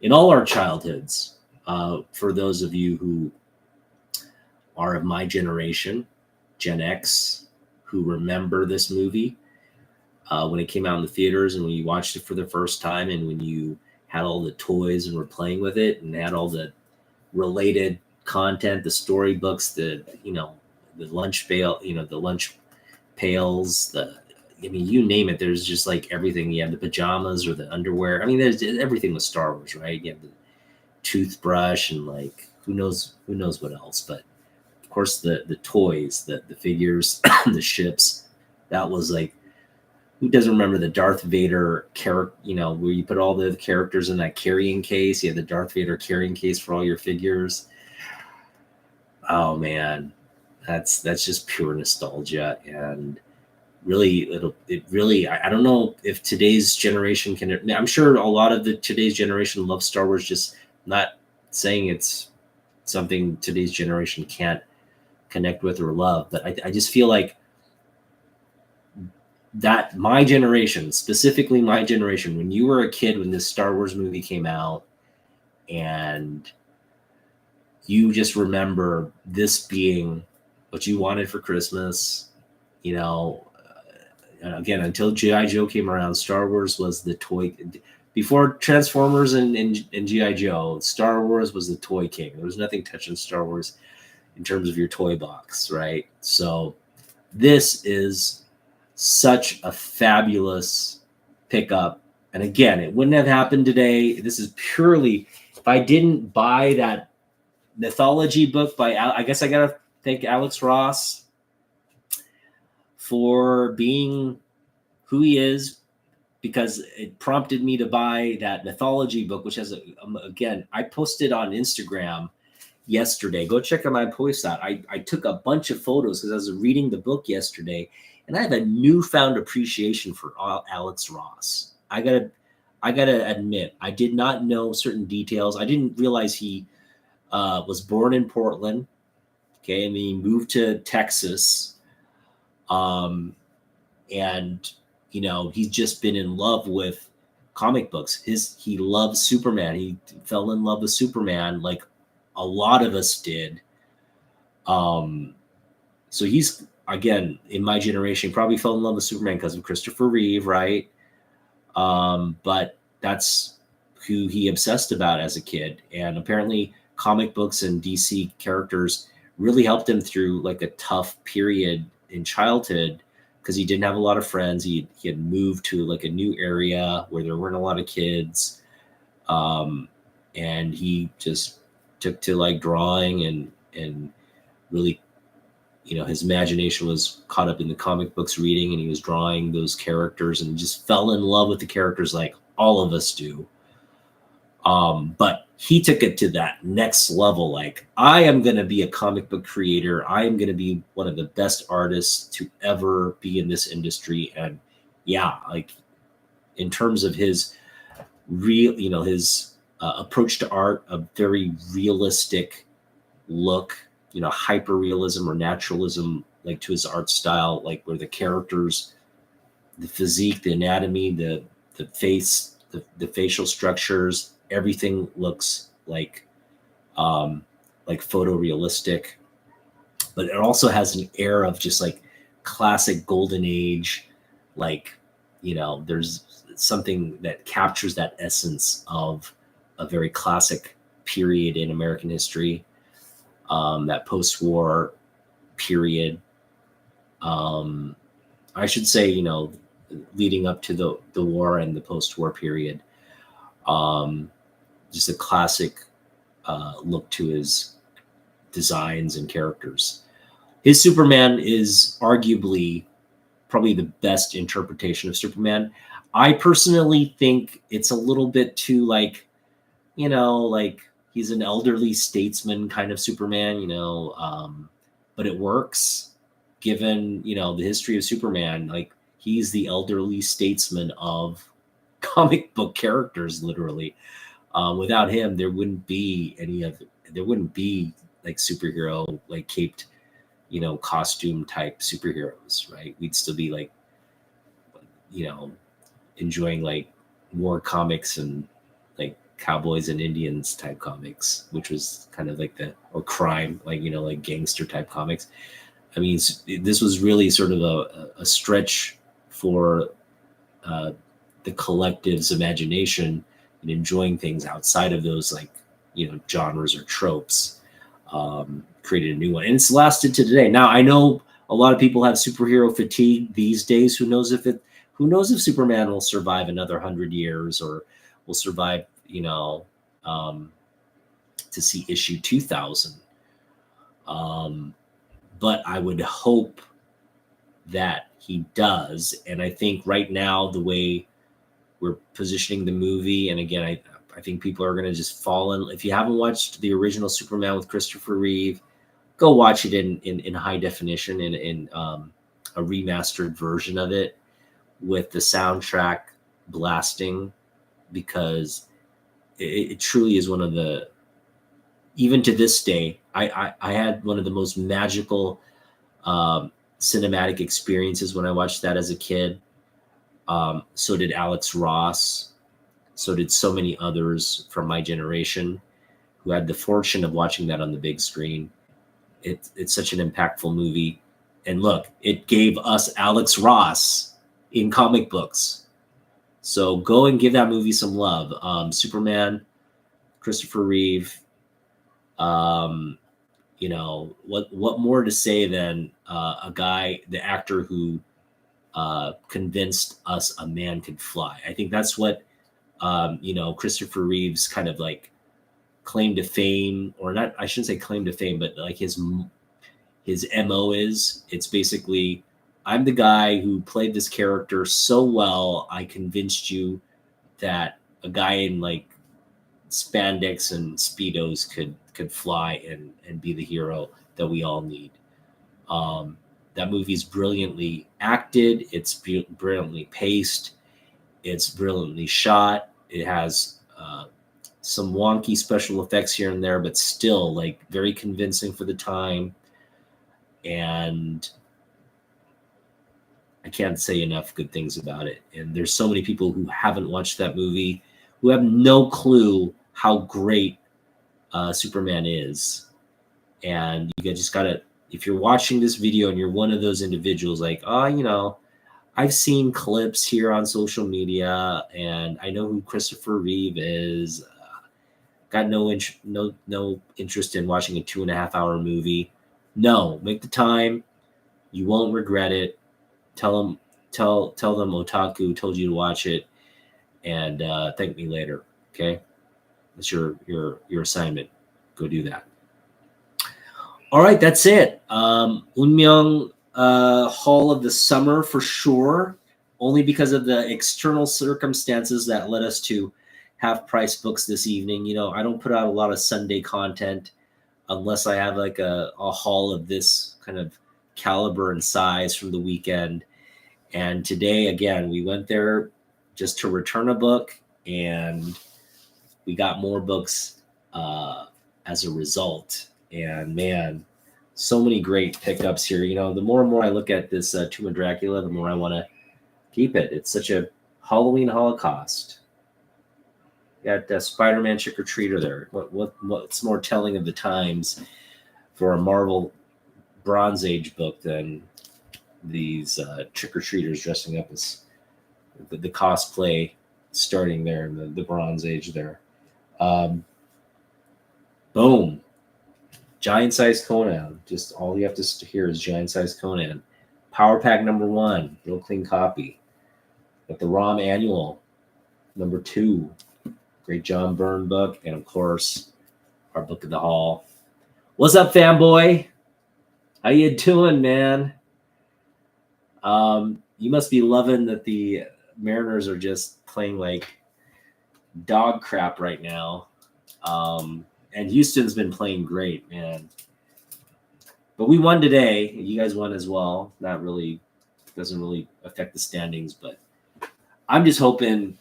in all our childhoods. For those of you who are of my generation, Gen X, who remember this movie when it came out in the theaters, and when you watched it for the first time, and when you had all the toys and were playing with it, and had all the related content, the storybooks, the lunch pails, you name it. There's just like everything. You have the pajamas or the underwear. I mean, there's everything with Star Wars, right? You have the toothbrush and like who knows what else. But of course, the toys, the figures, the ships. That was like, who doesn't remember the Darth Vader character? Where you put all the characters in that carrying case. You had the Darth Vader carrying case for all your figures. Oh man, that's just pure nostalgia, and really, I don't know if today's generation can. I'm sure a lot of today's generation loves Star Wars. Just not saying it's something today's generation can't connect with or love, but I just feel like that my generation, specifically my generation, when you were a kid when this Star Wars movie came out, and you just remember this being what you wanted for Christmas, again, until G.I. Joe came around, Star Wars was the toy. Before Transformers and G.I. Joe, Star Wars was the toy king. There was nothing touching Star Wars in terms of your toy box, right? So this is such a fabulous pickup. And again, it wouldn't have happened today. This is purely, if I didn't buy that mythology book by, I guess I got to thank Alex Ross for being who he is, because it prompted me to buy that mythology book, which has, again, I posted on Instagram yesterday. Go check out my post out. I took a bunch of photos because I was reading the book yesterday, and I have a newfound appreciation for Alex Ross. I gotta admit, I did not know certain details. I didn't realize he was born in Portland. Okay, and he moved to Texas. Um, and he's just been in love with comic books. He loves Superman. He fell in love with Superman like a lot of us did. So he's, again, in my generation, probably fell in love with Superman because of Christopher Reeve, right? But that's who he obsessed about as a kid. And apparently comic books and DC characters really helped him through like a tough period in childhood because he didn't have a lot of friends. He had moved to like a new area where there weren't a lot of kids. And he just took to like drawing and really, his imagination was caught up in the comic books reading, and he was drawing those characters and just fell in love with the characters like all of us do. But he took it to that next level. Like, I am going to be a comic book creator. I am going to be one of the best artists to ever be in this industry. And yeah, like in terms of his his approach to art, a very realistic look, hyper realism or naturalism, like to his art style, like where the characters, the physique, the anatomy, the face, the facial structures, everything looks like photorealistic, but it also has an air of just like classic golden age, like, there's something that captures that essence of a very classic period in American history, that post-war period. I should say, leading up to the war and the post-war period. Just a classic look to his designs and characters. His Superman is arguably probably the best interpretation of Superman. I personally think it's a little bit too like he's an elderly statesman kind of Superman, but it works given, the history of Superman. Like, he's the elderly statesman of comic book characters, literally. Without him, there wouldn't be like superhero, like caped, costume type superheroes, right? We'd still be like, enjoying like war comics and like cowboys and Indians type comics, which was kind of like or crime, like, like gangster type comics. I mean, this was really sort of a stretch for the collective's imagination and enjoying things outside of those like, genres or tropes. Created a new one, and it's lasted to today. Now, I know a lot of people have superhero fatigue these days. Who knows if Superman will survive another 100 years or will survive, to see issue 2000. But I would hope that he does. And I think right now, the way we're positioning the movie, and again, I think people are going to just fall in. If you haven't watched the original Superman with Christopher Reeve, go watch it in high definition, in a remastered version of it with the soundtrack blasting, because it truly is one of the, even to this day, I had one of the most magical cinematic experiences when I watched that as a kid. So did Alex Ross. So did so many others from my generation who had the fortune of watching that on the big screen. It's such an impactful movie. And look, it gave us Alex Ross in comic books. So go and give that movie some love. Superman, Christopher Reeve. What more to say than the actor who convinced us a man could fly. I think that's what Christopher Reeve's kind of like claim to fame, or not, I shouldn't say claim to fame, but like his MO is, it's basically, I'm the guy who played this character so well, I convinced you that a guy in like spandex and Speedos could fly and be the hero that we all need. That movie's brilliantly acted. It's brilliantly paced. It's brilliantly shot. It has some wonky special effects here and there, but still like very convincing for the time. And I can't say enough good things about it. And there's so many people who haven't watched that movie who have no clue how great Superman is. And you just gotta, if you're watching this video and you're one of those individuals like, oh, you know, I've seen clips here on social media and I know who Christopher Reeve is, got no interest in watching a 2.5 hour movie. No, make the time. You won't regret it. Tell them Otaku told you to watch it, and thank me later. Okay, that's your assignment. Go do that. All right, that's it. Oonmyoung haul of the summer for sure. Only because of the external circumstances that led us to half price books this evening. You know, I don't put out a lot of Sunday content unless I have like a haul of this kind of caliber and size from the weekend. And today, again, we went there just to return a book, and we got more books as a result. And man, so many great pickups here. You know, the more and more I look at this Tomb of Dracula, the more I want to keep it. It's such a Halloween holocaust. You got Spider-Man Trick or Treater there. What's more telling of the times for a Marvel Bronze Age book than these trick or treaters dressing up as the cosplay starting there in the Bronze Age there. Boom. Giant size Conan. Just all you have to hear is giant size Conan. Power Pack number 1, real clean copy. Got the ROM Annual number 2, great John Byrne book, and of course our book of the haul. What's up, fanboy? How you doing, man? You must be loving that the Mariners are just playing like dog crap right now. And Houston's been playing great, man. But we won today. You guys won as well. Not really, doesn't really affect the standings, but I'm just hoping.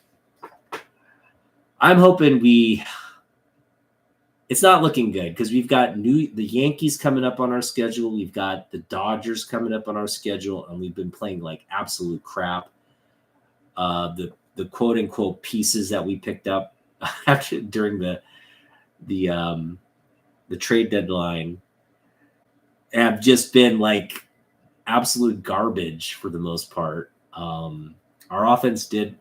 I'm hoping it's not looking good because we've got the Yankees coming up on our schedule. We've got the Dodgers coming up on our schedule, and we've been playing like absolute crap. The quote unquote pieces that we picked up during the trade deadline have just been like absolute garbage for the most part. Our offense did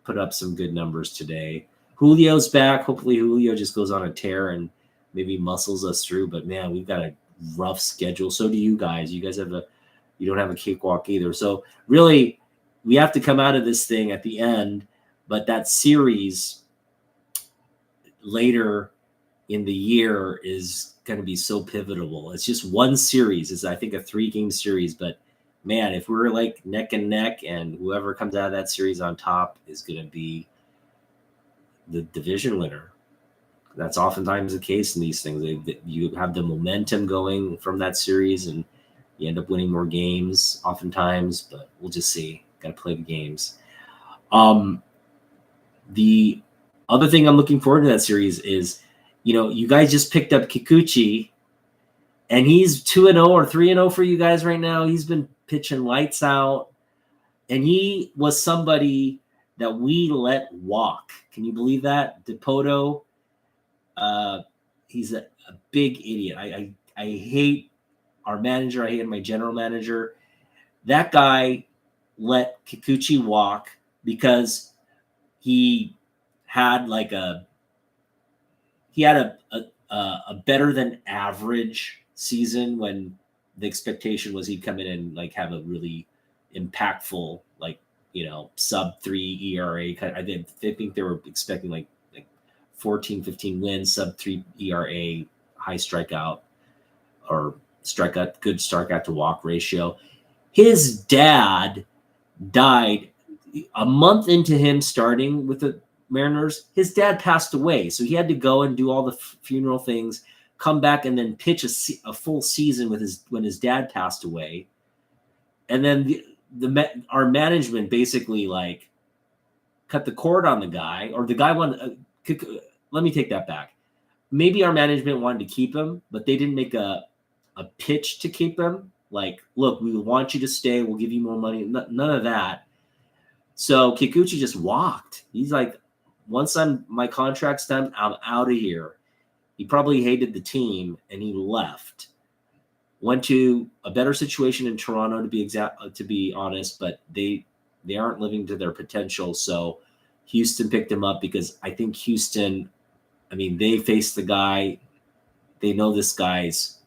put up some good numbers today. Julio's back. Hopefully Julio just goes on a tear and maybe muscles us through. But man, we've got a rough schedule. So do you guys. You guys you don't have a cakewalk either. So really, we have to come out of this thing at the end. But that series later in the year is going to be so pivotal. It's just one series. It's, I think, a 3-game series. But man, if we're like neck and neck, and whoever comes out of that series on top is going to be the division winner. That's oftentimes the case in these things. You have the momentum going from that series, and you end up winning more games oftentimes. But we'll just see. Got to play the games. The other thing I'm looking forward to that series is, you know, you guys just picked up Kikuchi, and he's 2-0 or 3-0 for you guys right now. He's been pitching lights out, and he was somebody that we let walk. Can you believe that? Dipoto, he's a big idiot. I hate our manager. I hate my general manager. That guy let Kikuchi walk because he had like a better than average season when the expectation was he'd come in and like have a really impactful, like, you know, sub 3 ERA. I think they were expecting like 14, 15 wins, sub 3 ERA, high strikeout or strikeout, good strikeout to walk ratio. His dad died a month into him starting with the Mariners. His dad passed away, so he had to go and do all the funeral things, come back, and then pitch a full season when his dad passed away. And then our management basically like cut the cord on the guy, or the guy let me take that back. Maybe our management wanted to keep him, but they didn't make a pitch to keep him. Like, look, we want you to stay. We'll give you more money. None of that. So Kikuchi just walked. He's like, once my contract's done, I'm out of here. He probably hated the team and he left. Went to a better situation in Toronto to be honest, but they aren't living to their potential. So Houston picked him up because I think Houston, I mean, they faced the guy. They know this guy's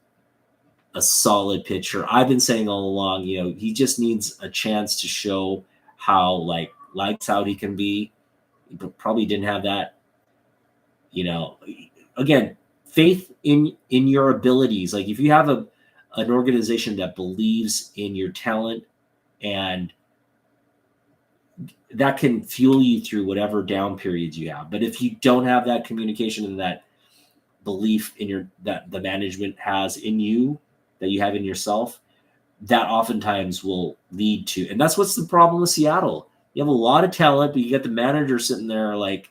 a solid pitcher. I've been saying all along, he just needs a chance to show how lights out he can be. He probably didn't have that. Again, faith in your abilities. Like if you have an organization that believes in your talent, and that can fuel you through whatever down periods you have. But if you don't have that communication and that belief in that the management has in you, that you have in yourself, that oftentimes will lead to, and that's what's the problem with Seattle. You have a lot of talent, but you get the manager sitting there like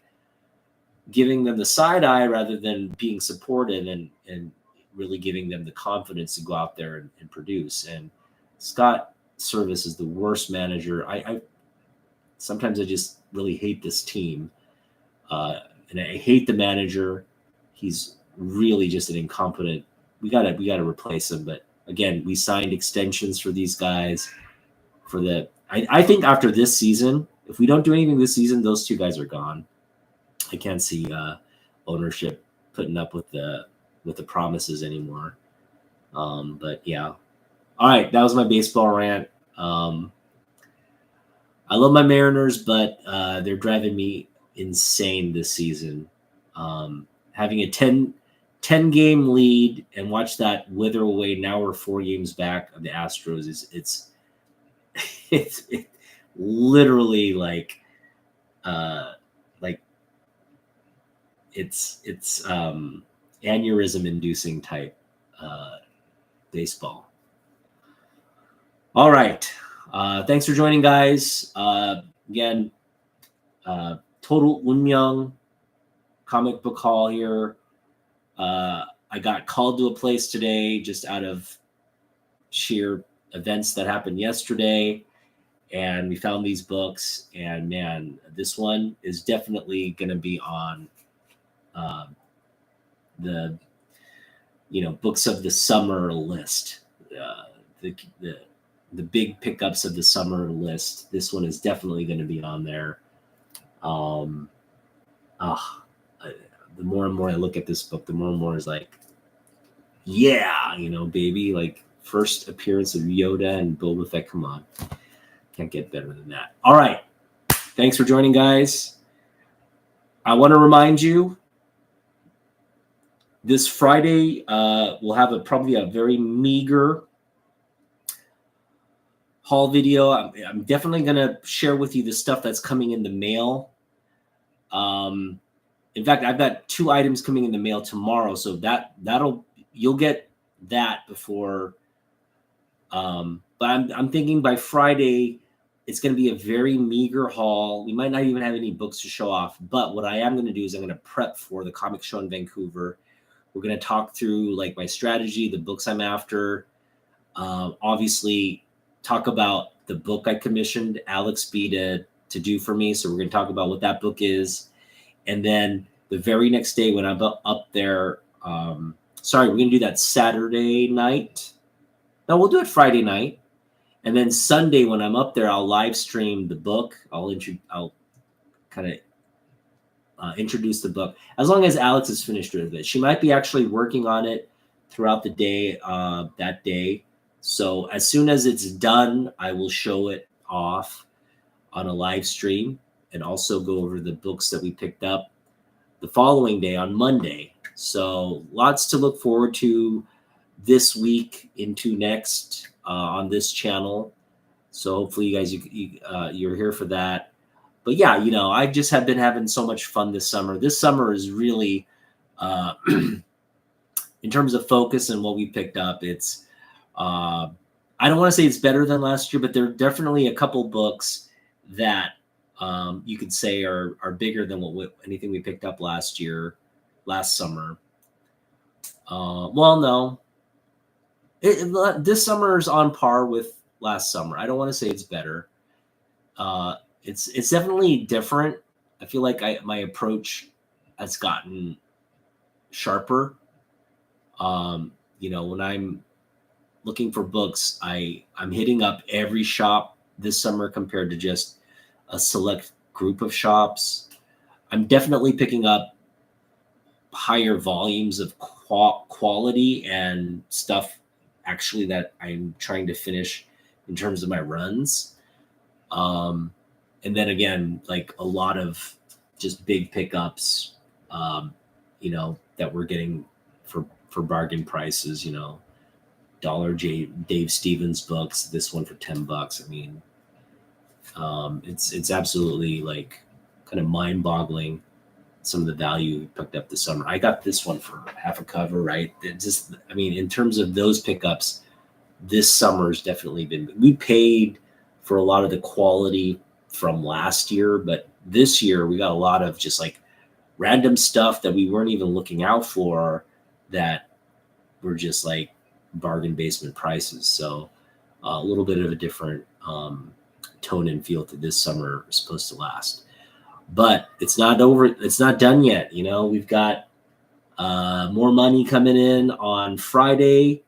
giving them the side eye rather than being supportive and really giving them the confidence to go out there and produce. And Scott Service is the worst manager. I sometimes I just really hate this team, and I hate the manager. He's really just an incompetent. We gotta replace him. But again, we signed extensions for these guys. I think after this season, if we don't do anything this season, those two guys are gone. I can't see ownership putting up with the promises anymore. But yeah. All right, that was my baseball rant. I love my Mariners, but they're driving me insane this season. Having a 10-game lead and watch that wither away. Now we're 4 games back of the Astros. It's literally like it's aneurysm inducing type baseball. All right. Thanks for joining, guys. Again, total Oonmyoung comic book haul here. I got called to a place today just out of sheer events that happened yesterday, and we found these books. And man, this one is definitely going to be on the books of the summer list. The big pickups of the summer list. This one is definitely going to be on there. The more and more I look at this book, the more and more is like, yeah, baby, like first appearance of Yoda and Boba Fett. Come on. Can't get better than that. All right. Thanks for joining, guys. I want to remind you, this Friday, we'll have probably a very meager haul video. I'm definitely going to share with you the stuff that's coming in the mail. In fact, I've got 2 items coming in the mail tomorrow, so you'll get that before. But I'm thinking by Friday, it's going to be a very meager haul. We might not even have any books to show off. But what I am going to do is I'm going to prep for the comic show in Vancouver. We're going to talk through like my strategy, the books I'm after. Obviously, talk about the book I commissioned Alex B to do for me. So we're going to talk about what that book is. And then the very next day when I'm up there, we're going to do that Saturday night. No, we'll do it Friday night. And then Sunday when I'm up there, I'll live stream the book. I'll kind of introduce the book. As long as Alex is finished with it. She might be actually working on it throughout the day, that day. So as soon as it's done, I will show it off on a live stream and also go over the books that we picked up the following day on Monday. So lots to look forward to this week into next on this channel. So hopefully you guys, you're here for that. But yeah, I just have been having so much fun this summer. This summer is really, in terms of focus and what we picked up, it's, I don't want to say it's better than last year, but there are definitely a couple books that you could say are bigger than anything we picked up last year. last summer. Well, no, this summer is on par with last summer. I don't want to say it's better. It's definitely different. I feel like my approach has gotten sharper. When I'm looking for books, I'm hitting up every shop this summer compared to just a select group of shops. I'm definitely picking up higher volumes of quality and stuff actually that I'm trying to finish in terms of my runs. And then again, like a lot of just big pickups, that we're getting for bargain prices, Dave Stevens books, this one for $10. I mean, it's absolutely like kind of mind boggling some of the value we picked up this summer. I got this one for half a cover, right? In terms of those pickups, this summer's definitely we paid for a lot of the quality from last year, but this year we got a lot of just like random stuff that we weren't even looking out for that were just like bargain basement prices. So a little bit of a different tone and feel to this summer is supposed to last. But it's not over. It's not done yet. We've got more money coming in on Friday.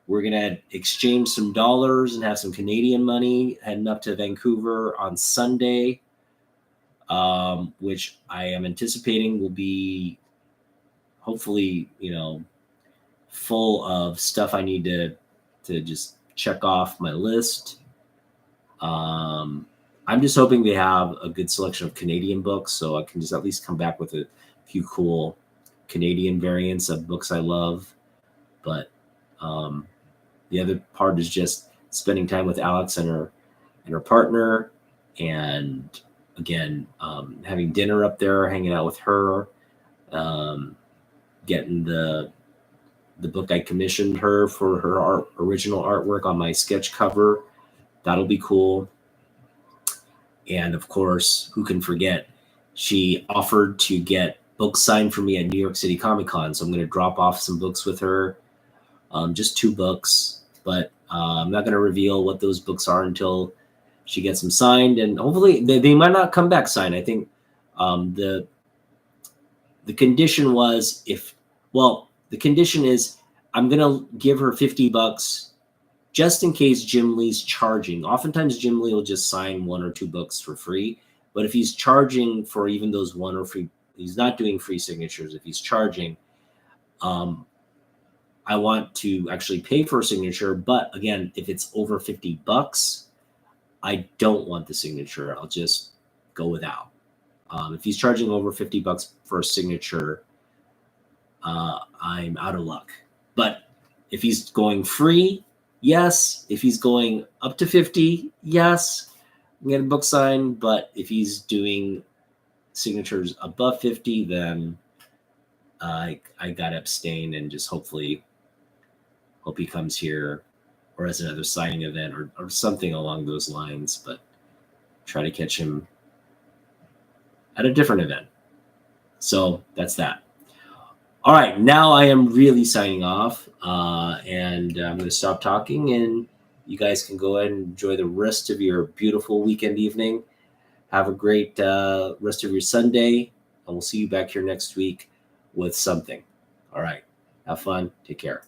We're going to exchange some dollars and have some Canadian money heading up to Vancouver on Sunday, which I am anticipating will be hopefully, full of stuff I need to just check off my list. I'm just hoping they have a good selection of Canadian books so I can just at least come back with a few cool Canadian variants of books I love. But the other part is just spending time with Alex and her partner, and again, having dinner up there, hanging out with her, getting the book I commissioned her for her original artwork on my sketch cover. That'll be cool. And of course, who can forget, she offered to get books signed for me at New York City Comic Con. So I'm going to drop off some books with her, just 2 books. But I'm not going to reveal what those books are until she gets them signed. And hopefully they might not come back signed. I think the condition was the condition is I'm going to give her $50 just in case Jim Lee's charging. Oftentimes Jim Lee will just sign 1 or 2 books for free. But if he's charging for even those 1 or free, he's not doing free signatures. If he's charging, I want to actually pay for a signature. But again, if it's over $50, I don't want the signature. I'll just go without. If he's charging over $50 for a signature, I'm out of luck. But if he's going free, yes. If he's going up to 50, yes, I'm get a book signed. But if he's doing signatures above 50, then I got to abstain and just hope he comes here or as another signing event or something along those lines. But try to catch him at a different event. So that's that. All right, now I am really signing off, and I'm going to stop talking, and you guys can go ahead and enjoy the rest of your beautiful weekend evening. Have a great rest of your Sunday, and we'll see you back here next week with something. All right, have fun. Take care.